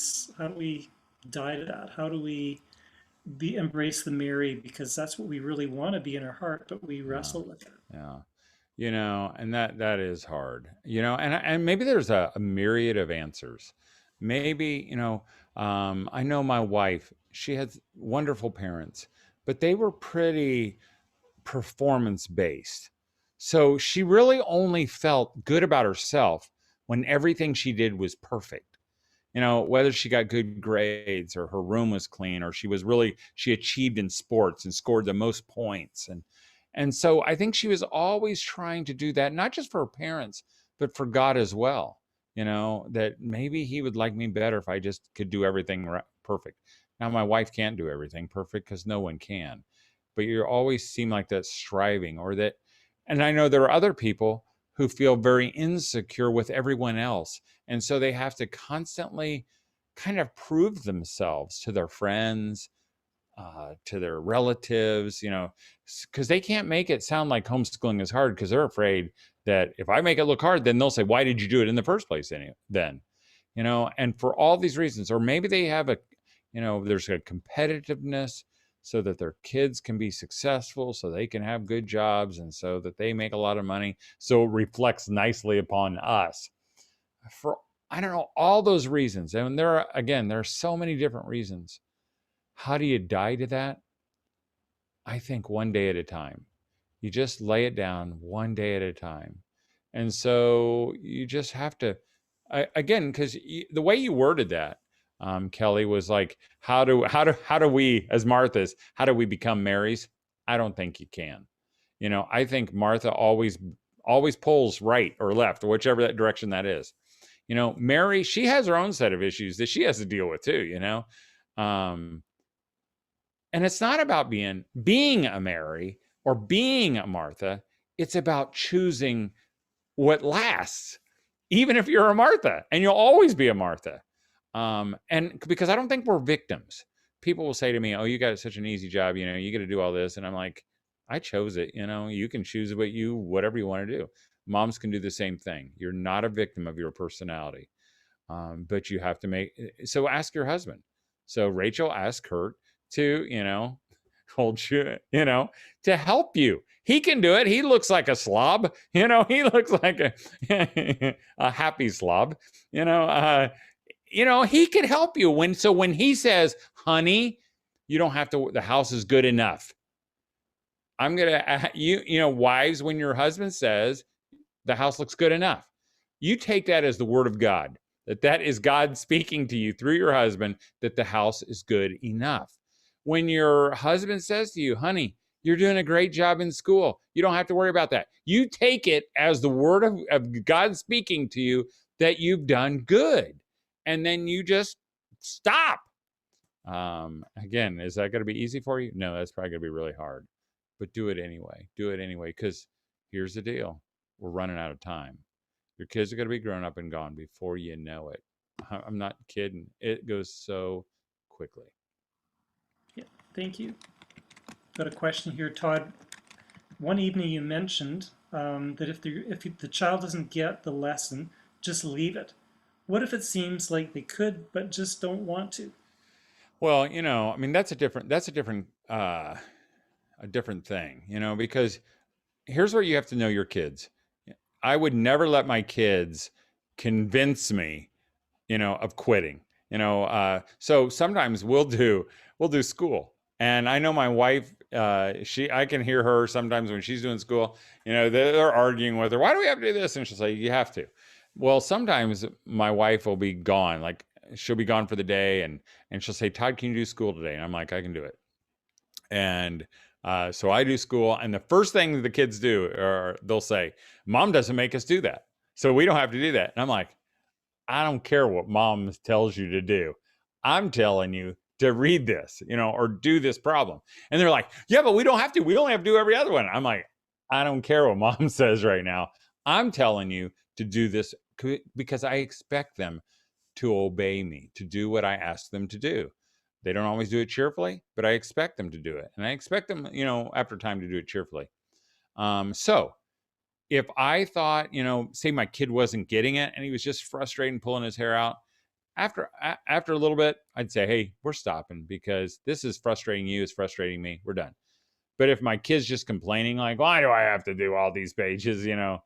die to that? How do we embrace the Mary, because that's what we really want to be in our heart, but we wrestle with it. Yeah. And that is hard, and maybe there's a myriad of answers. Maybe, I know my wife, she had wonderful parents, but they were pretty performance based. So she really only felt good about herself when everything she did was perfect. Whether she got good grades or her room was clean, or she achieved in sports and scored the most points. And so I think she was always trying to do that, not just for her parents, but for God as well. That maybe he would like me better if I just could do everything perfect. Now, my wife can't do everything perfect because no one can, but you always seem like that striving and I know there are other people who feel very insecure with everyone else. And so they have to constantly kind of prove themselves to their friends, to their relatives, because they can't make it sound like homeschooling is hard, because they're afraid that if I make it look hard, then they'll say, why did you do it in the first place then? And for all these reasons, or maybe they have there's a competitiveness so that their kids can be successful, so they can have good jobs, and so that they make a lot of money, so it reflects nicely upon us. For, I don't know, all those reasons. And there are so many different reasons. How do you die to that? I think one day at a time. You just lay it down one day at a time. And so you just have to, again, because the way you worded that, Kelly, was like, how do we, as Marthas, how do we become Marys? I don't think you can. I think Martha always pulls right or left, or whichever that direction that is. Mary, she has her own set of issues that she has to deal with too. And it's not about being a Mary or being a Martha. It's about choosing what lasts, even if you're a Martha, and you'll always be a Martha. And because I don't think we're victims. People will say to me, oh, you got such an easy job, you got to do all this. And I'm like, I chose it. You can choose whatever you want to do. Moms can do the same thing. You're not a victim of your personality. But you have to so ask your husband. So Rachel asked Kurt to, hold you, to help you. He can do it. He looks like a slob, he looks like a happy slob, he can help you when he says, honey, you don't have to, the house is good enough. I'm going to, wives, when your husband says the house looks good enough, you take that as the word of God, that is God speaking to you through your husband, that the house is good enough. When your husband says to you, honey, you're doing a great job in school, you don't have to worry about that. You take it as the word of God speaking to you that you've done good. And then you just stop. Again, is that going to be easy for you? No, that's probably going to be really hard. But do it anyway. Do it anyway, because here's the deal. We're running out of time. Your kids are going to be grown up and gone before you know it. I'm not kidding. It goes so quickly. Yeah, thank you. Got a question here, Todd. One evening you mentioned that if the child doesn't get the lesson, just leave it. What if it seems like they could but just don't want to? Well, I mean, that's a different thing, because here's where you have to know your kids. I would never let my kids convince me of quitting. So sometimes we'll do school. And I know my wife, I can hear her sometimes when she's doing school, they're arguing with her. Why do we have to do this? And she'll say, you have to. Well, sometimes my wife will be gone, like she'll be gone for the day, and she'll say, Todd, can you do school today? And I'm like, I can do it. And so I do school, and the first thing the kids do, or they'll say, Mom doesn't make us do that, so we don't have to do that. And I'm like, I don't care what Mom tells you to do. I'm telling you to read this, or do this problem. And they're like, yeah, but we don't have to. We only have to do every other one. I'm like, I don't care what Mom says right now. I'm telling you to do this because I expect them to obey me, to do what I ask them to do. They don't always do it cheerfully, but I expect them to do it. And I expect them, after time, to do it cheerfully. So if I thought, say my kid wasn't getting it and he was just frustrated and pulling his hair out, after a little bit, I'd say, hey, we're stopping because this is frustrating you, it's frustrating me, we're done. But if my kid's just complaining, like, why do I have to do all these pages? I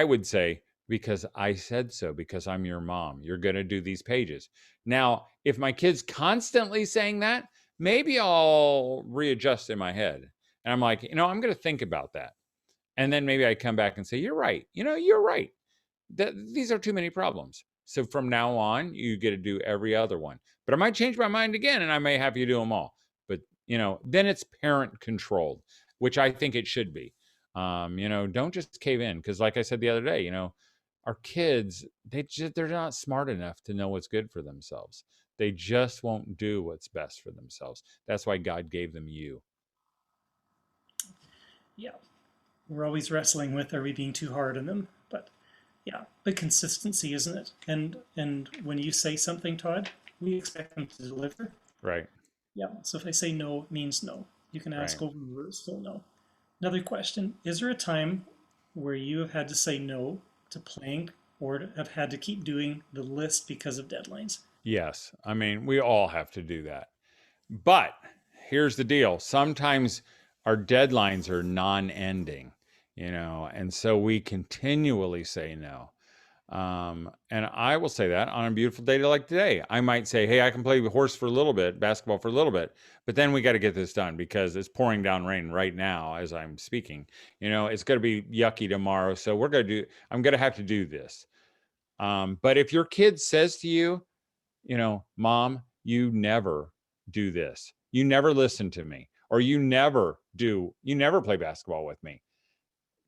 would say, because I said so, because I'm your mom, you're going to do these pages. Now, if my kid's constantly saying that, maybe I'll readjust in my head. And I'm like, I'm going to think about that. And then maybe I come back and say, you're right. You're right. These are too many problems. So from now on, you get to do every other one. But I might change my mind again, and I may have you do them all. But, then it's parent controlled, which I think it should be. Don't just cave in. Because like I said the other day, our kids, they're not smart enough to know what's good for themselves. They just won't do what's best for themselves. That's why God gave them you. Yeah. We're always wrestling with, are we being too hard on them? But yeah, but consistency, isn't it? And when you say something, Todd, we expect them to deliver. Right. Yeah. So if I say no, it means no. You can ask Right. over and over, it's still no. Another question, is there a time where you have had to say no to playing or have had to keep doing the list because of deadlines? Yes. I mean, we all have to do that. But here's the deal. Sometimes our deadlines are non-ending, and so we continually say no. And I will say that on a beautiful day like today, I might say, hey, I can play horse for a little bit, basketball for a little bit, but then we got to get this done because it's pouring down rain right now as I'm speaking. It's going to be yucky tomorrow. So I'm going to have to do this. But if your kid says to you, Mom, you never do this. You never listen to me, or you never play basketball with me.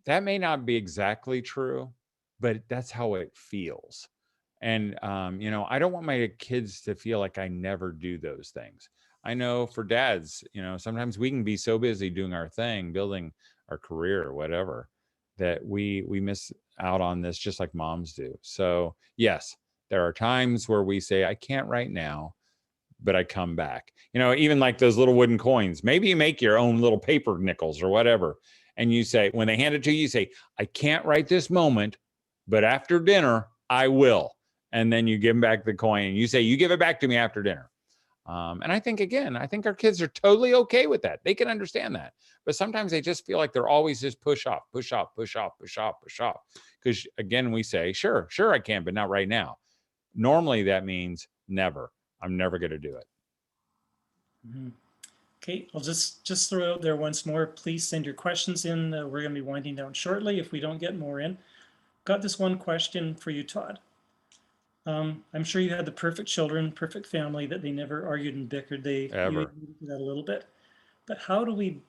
That may not be exactly true, but that's how it feels. And, I don't want my kids to feel like I never do those things. I know for dads, sometimes we can be so busy doing our thing, building our career or whatever, that we miss out on this just like moms do. So yes, there are times where we say, I can't right now, but I come back. Even like those little wooden coins, maybe you make your own little paper nickels or whatever. And you say, when they hand it to you, you say, I can't right this moment, but after dinner, I will. And then you give them back the coin and you say, you give it back to me after dinner. And I think our kids are totally okay with that. They can understand that. But sometimes they just feel like they're always just push off. Because again, we say, sure, I can, but not right now. Normally that means never. I'm never going to do it. Mm-hmm. Okay, I'll just throw it out there once more. Please send your questions in. We're going to be winding down shortly if we don't get more in. Got this one question for you, Todd. I'm sure you had the perfect children, perfect family, that they never argued and bickered. Ever. You alluded to that a little bit. But how do we,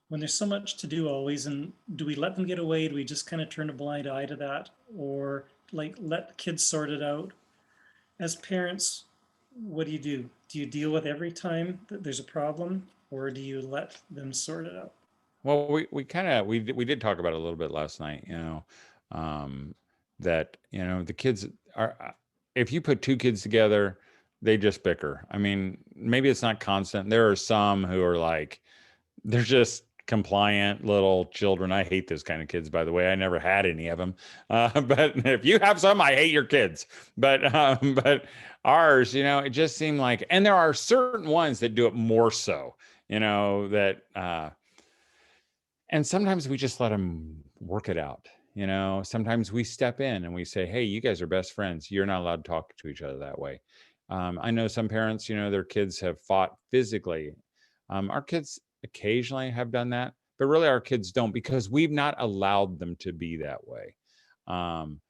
when there's so much to do always, and do we let them get away? Do we just kind of turn a blind eye to that? Or like let the kids sort it out? As parents, what do you do? Do you deal with every time that there's a problem, or do you let them sort it out? Well, we did talk about it a little bit last night, that, the kids are, if you put two kids together, they just bicker. I mean, maybe it's not constant. There are some who are like, they're just compliant little children. I hate those kind of kids, by the way. I never had any of them. But if you have some, I hate your kids. But ours, it just seemed like, and there are certain ones that do it more so, that, and sometimes we just let them work it out. You know, sometimes we step in and we say, hey, you guys are best friends. You're not allowed to talk to each other that way. I know some parents, you know, their kids have fought physically. Our kids occasionally have done that, but really our kids don't, because we've not allowed them to be that way. Um,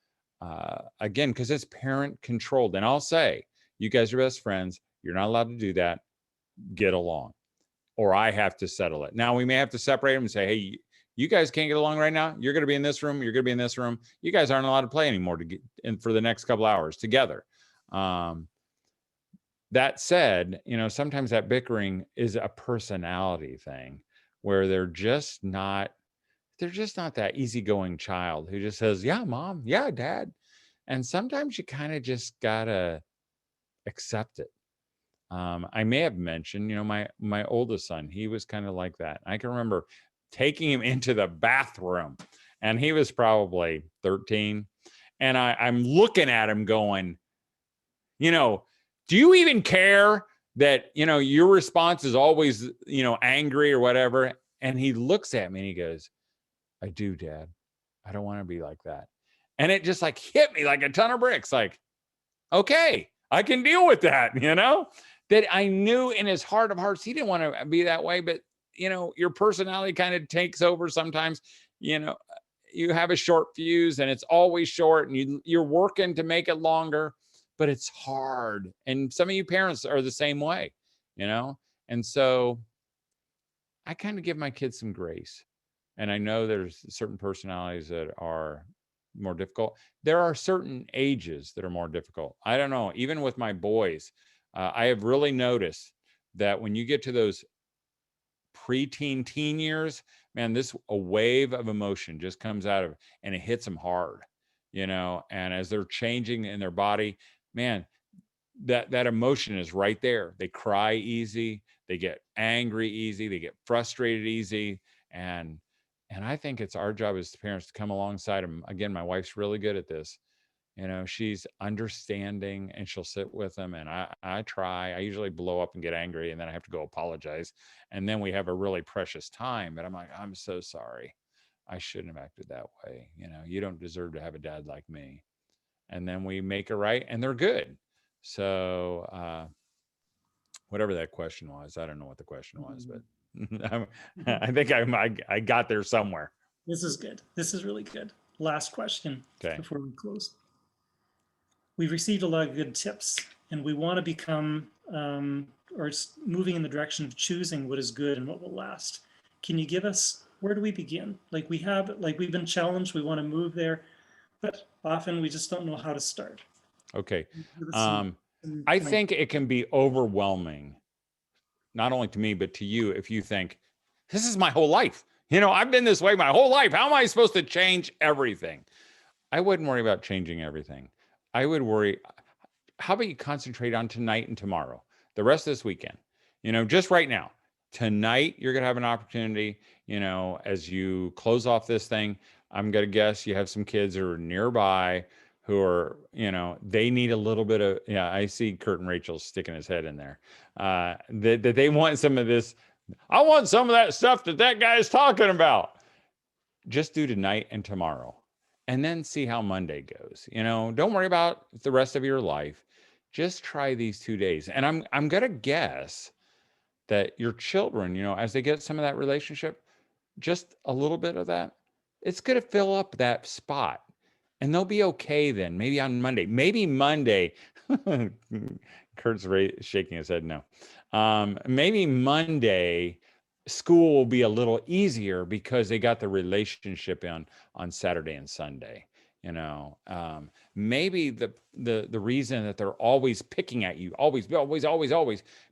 again, because it's parent controlled. And I'll say, you guys are best friends. You're not allowed to do that. Get along. Or I have to settle it. Now we may have to separate them and say, hey, you guys can't get along right now. You're going to be in this room. You're going to be in this room. You guys aren't allowed to play anymore to get in for the next couple hours together. That said, you know, sometimes that bickering is a personality thing where they're just not that easygoing child who just says, yeah, mom, yeah, dad. And sometimes you kind of just gotta accept it. I may have mentioned, you know, my oldest son, he was kind of like that. I can remember taking him into the bathroom, and he was probably 13. And I'm looking at him going, you know, do you even care that, you know, your response is always, you know, angry or whatever? And he looks at me and he goes, I do, Dad. I don't want to be like that. And it just like hit me like a ton of bricks. Like, okay, I can deal with that, you know? That I knew in his heart of hearts, he didn't want to be that way. But, you know, your personality kind of takes over sometimes. You know, you have a short fuse and it's always short, and you're working to make it longer, but it's hard. And some of you parents are the same way, you know? And so I kind of give my kids some grace. And I know there's certain personalities that are more difficult. There are certain ages that are more difficult. I don't know, even with my boys, I have really noticed that when you get to those preteen, teen years, man, a wave of emotion just comes out of, and it hits them hard, you know, and as they're changing in their body, man, that emotion is right there. They cry easy, they get angry easy, they get frustrated easy. And I think it's our job as parents to come alongside them. Again, my wife's really good at this. You know, she's understanding, and she'll sit with them. And I usually blow up and get angry, and then I have to go apologize. And then we have a really precious time. But I'm like, I'm so sorry. I shouldn't have acted that way. You know, you don't deserve to have a dad like me. And then we make it right, and they're good. So whatever that question was, I don't know what the question was, but I think I got there somewhere. This is good. This is really good. Last question before we close. We've received a lot of good tips, and we want to become or moving in the direction of choosing what is good and what will last. Can you give us, where do we begin? Like we've been challenged, we want to move there, but often we just don't know how to start. Okay. I think it can be overwhelming, not only to me, but to you, if you think, this is my whole life. You know, I've been this way my whole life. How am I supposed to change everything? I wouldn't worry about changing everything. I would worry, how about you concentrate on tonight and tomorrow, the rest of this weekend, you know, just right now. Tonight, you're going to have an opportunity, you know, as you close off this thing. I'm going to guess you have some kids who are nearby who are, you know, they need a little bit of, yeah, I see Kurt and Rachel sticking his head in there, that they want some of this. I want some of that stuff that guy is talking about. Just do tonight and tomorrow, and then see how Monday goes. You know, don't worry about the rest of your life. Just try these 2 days. And I'm going to guess that your children, you know, as they get some of that relationship, just a little bit of that, it's going to fill up that spot. And they'll be okay then. Maybe on Monday. Maybe Monday. Kurt's shaking his head no. Maybe Monday school will be a little easier because they got the relationship on Saturday and Sunday. You know, maybe the reason that they're always picking at you, always,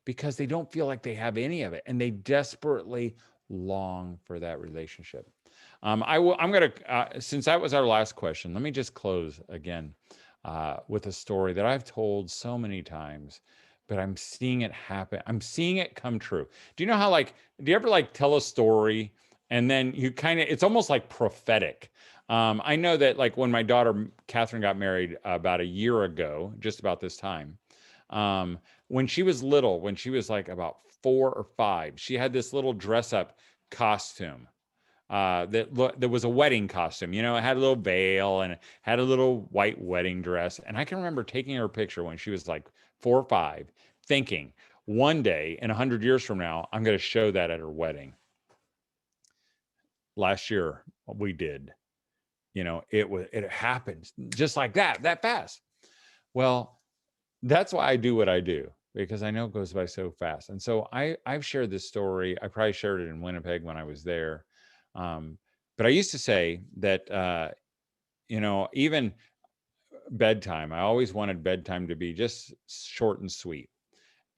because they don't feel like they have any of it, and they desperately long for that relationship. I'm going to, since that was our last question, let me just close again with a story that I've told so many times, but I'm seeing it happen. I'm seeing it come true. Do you know how, like, do you ever like tell a story and then you kind of, it's almost like prophetic. I know that like when my daughter, Catherine, got married about a year ago, just about this time, when she was little, when she was like about 4 or 5, she had this little dress up costume that was a wedding costume. You know, it had a little veil and it had a little white wedding dress. And I can remember taking her picture when she was like 4 or 5, thinking one day in 100 years from now, I'm going to show that at her wedding. Last year we did. You know, it happened just like that fast. Well, that's why I do what I do, because I know it goes by so fast. And so I've shared this story. I probably shared it in Winnipeg when I was there. But I used to say that, you know, even bedtime, I always wanted bedtime to be just short and sweet.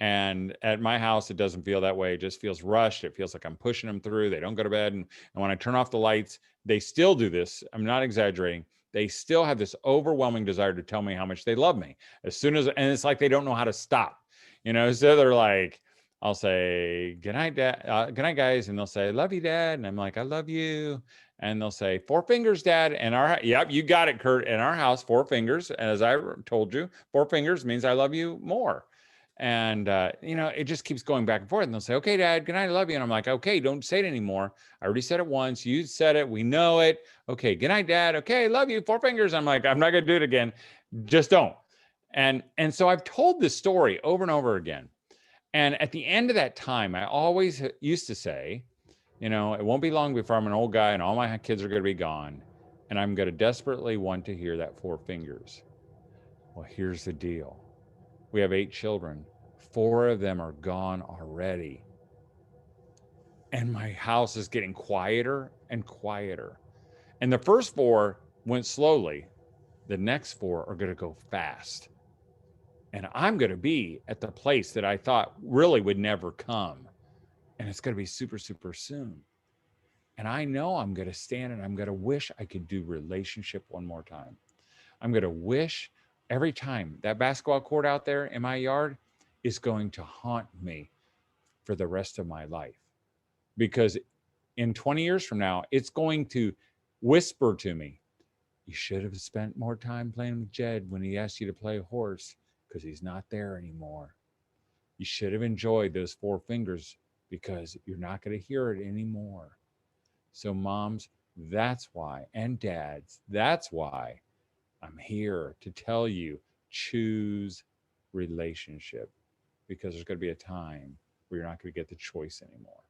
And at my house, it doesn't feel that way. It just feels rushed. It feels like I'm pushing them through. They don't go to bed. And when I turn off the lights, they still do this. I'm not exaggerating. They still have this overwhelming desire to tell me how much they love me as soon as, and it's like they don't know how to stop, you know? So they're like, I'll say, good night, Dad. Good night, guys. And they'll say, love you, Dad. And I'm like, I love you. And they'll say, 4 fingers, Dad. And yep, you got it, Kurt. In our house, 4 fingers. As I told you, 4 fingers means I love you more. And, you know, it just keeps going back and forth. And they'll say, okay, Dad, good night, I love you. And I'm like, okay, don't say it anymore. I already said it once. You said it. We know it. Okay, good night, Dad. Okay, love you, 4 fingers. I'm like, I'm not going to do it again. Just don't. And so I've told this story over and over again. And at the end of that time, I always used to say, you know, it won't be long before I'm an old guy and all my kids are going to be gone. And I'm going to desperately want to hear that 4 fingers. Well, here's the deal. We have 8 children. 4 of them are gone already. And my house is getting quieter and quieter. And the first 4 went slowly. The next 4 are going to go fast. And I'm going to be at the place that I thought really would never come. And it's going to be super, super soon. And I know I'm going to stand and I'm going to wish I could do relationship one more time. I'm going to wish every time that basketball court out there in my yard is going to haunt me for the rest of my life. Because in 20 years from now, it's going to whisper to me, you should have spent more time playing with Jed when he asked you to play horse, because he's not there anymore. You should have enjoyed those 4 fingers, because you're not going to hear it anymore. So moms, that's why, and dads, that's why I'm here to tell you, choose relationship, because there's going to be a time where you're not going to get the choice anymore.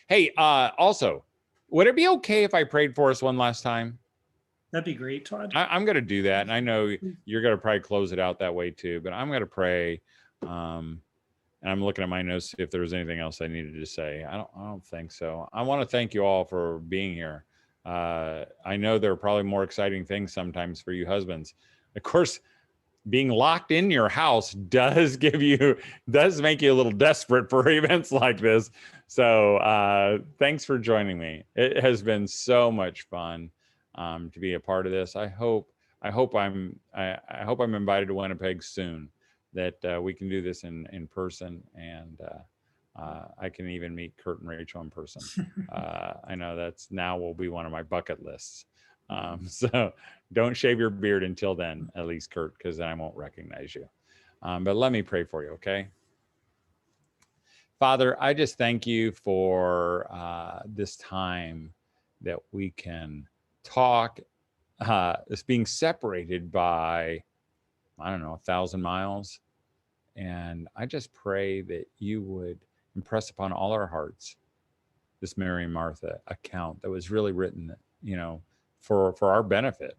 Hey, also, would it be okay if I prayed for us one last time? That'd be great, Todd. I'm going to do that. And I know you're going to probably close it out that way too, but I'm going to pray. And I'm looking at my notes to see if there was anything else I needed to say. I don't think so. I want to thank you all for being here. I know there are probably more exciting things sometimes for you husbands. Of course, being locked in your house does make you a little desperate for events like this. So thanks for joining me. It has been so much fun to be a part of this. I hope I'm invited to Winnipeg soon, that we can do this in person, and I can even meet Kurt and Rachel in person. I know that's now will be one of my bucket lists. So don't shave your beard until then, at least, Kurt, because then I won't recognize you. But let me pray for you, okay? Father, I just thank you for this time that we can talk. It's being separated by, I don't know, 1,000 miles. And I just pray that you would impress upon all our hearts this Mary and Martha account that was really written, you know, for our benefit.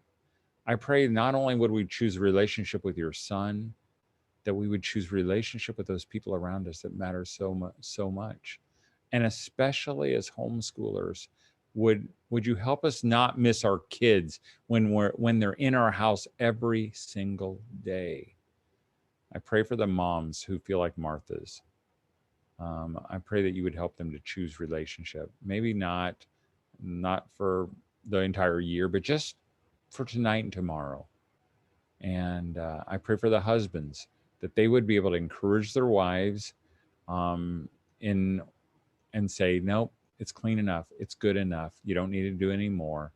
I pray not only would we choose a relationship with your son, that we would choose relationship with those people around us that matter so much. And especially as homeschoolers, would you help us not miss our kids when they're in our house every single day? I pray for the moms who feel like Marthas. I pray that you would help them to choose relationship. Maybe not for the entire year, but just for tonight and tomorrow. And I pray for the husbands, that they would be able to encourage their wives and say, nope, it's clean enough. It's good enough. You don't need to do any more.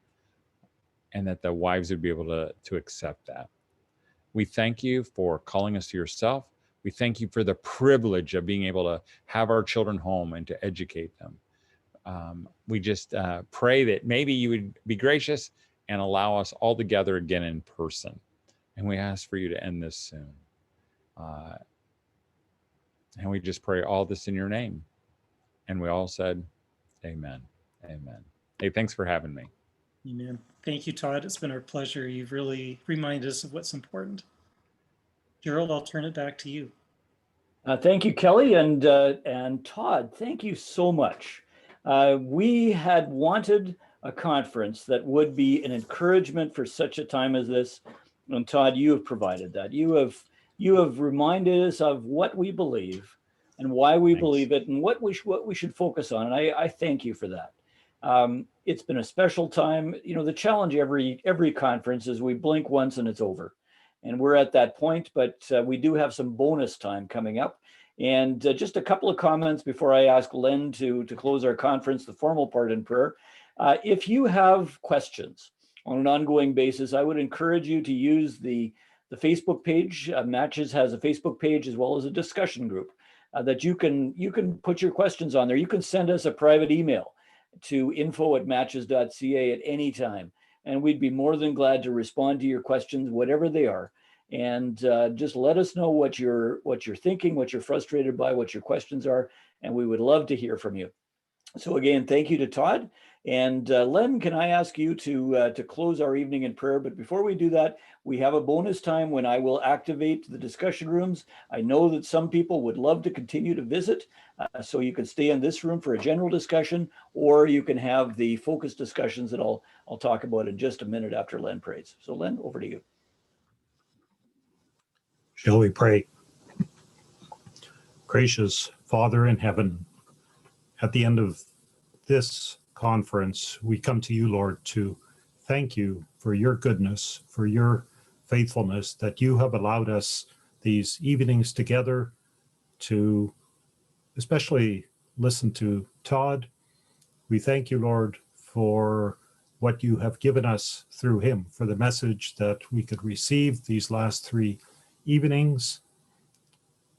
And that the wives would be able to accept that. We thank you for calling us to yourself. We thank you for the privilege of being able to have our children home and to educate them. We just pray that maybe you would be gracious and allow us all together again in person. And we ask for you to end this soon. And we just pray all this in your name. And we all said, amen. Amen. Hey, thanks for having me. Amen. Thank you, Todd. It's been our pleasure. You've really reminded us of what's important. Gerald, I'll turn it back to you. Thank you, Kelly, and Todd. Thank you so much. We had wanted a conference that would be an encouragement for such a time as this, and Todd, you have provided that. You have reminded us of what we believe and why we believe it, and what we should focus on. And I thank you for that. It's been a special time. You know, the challenge every conference is we blink once and it's over. And we're at that point, but we do have some bonus time coming up. And just a couple of comments before I ask Len to close our conference, the formal part in prayer. If you have questions on an ongoing basis, I would encourage you to use the Facebook page. MACHS has a Facebook page as well as a discussion group that you can put your questions on there. You can send us a private email to info@matches.ca at any time. And we'd be more than glad to respond to your questions, whatever they are. And just let us know what you're thinking, what you're frustrated by, what your questions are, and we would love to hear from you. So again, thank you to Todd. And Len, can I ask you to close our evening in prayer? But before we do that, we have a bonus time when I will activate the discussion rooms. I know that some people would love to continue to visit, so you can stay in this room for a general discussion, or you can have the focused discussions that I'll talk about in just a minute after Len prays. So Len, over to you. Shall we pray? Gracious Father in heaven, at the end of this conference, we come to you, Lord, to thank you for your goodness, for your faithfulness, that you have allowed us these evenings together to especially listen to Todd. We thank you, Lord, for what you have given us through him, for the message that we could receive these last 3 evenings.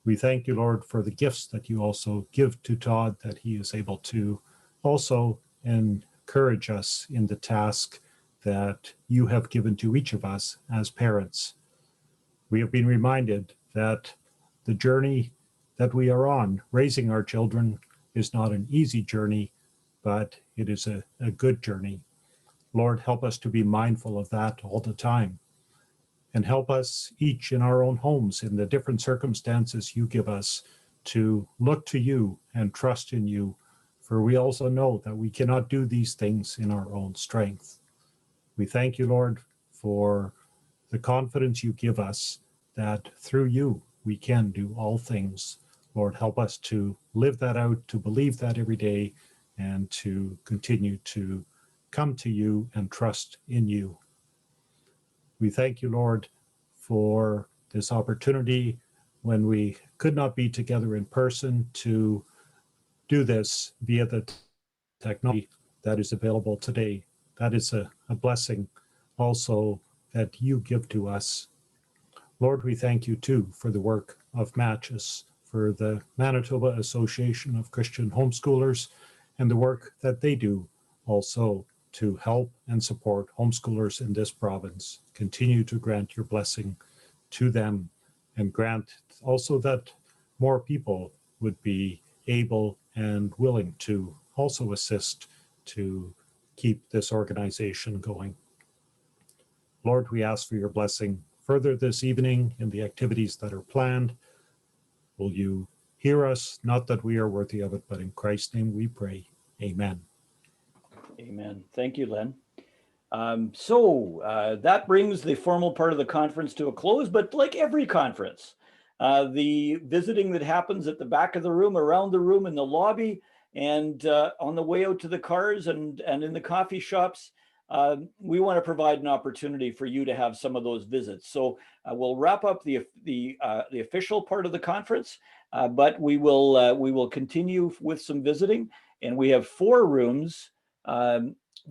We thank you, Lord, for the gifts that you also give to Todd, that he is able to also encourage us in the task that you have given to each of us as parents. We have been reminded that the journey that we are on, raising our children, is not an easy journey, but it is a good journey. Lord, help us to be mindful of that all the time. And help us each in our own homes, in the different circumstances you give us, to look to you and trust in you. For we also know that we cannot do these things in our own strength. We thank you, Lord, for the confidence you give us that through you we can do all things. Lord, help us to live that out, to believe that every day, and to continue to come to you and trust in you. We thank you, Lord, for this opportunity when we could not be together in person to do this via the technology that is available today. That is a blessing also that you give to us. Lord, we thank you too for the work of MACHS, for the Manitoba Association of Christian Homeschoolers, and the work that they do also to help and support homeschoolers in this province. Continue to grant your blessing to them, and grant also that more people would be able and willing to also assist to keep this organization going. Lord, we ask for your blessing further this evening in the activities that are planned. Will you hear us? Not that we are worthy of it, but in Christ's name we pray. Amen. Amen. Thank you, Len. That brings the formal part of the conference to a close, but like every conference, the visiting that happens at the back of the room, around the room, in the lobby, and on the way out to the cars and in the coffee shops, we want to provide an opportunity for you to have some of those visits. So we'll wrap up the official part of the conference, but we will continue with some visiting, and we have 4 rooms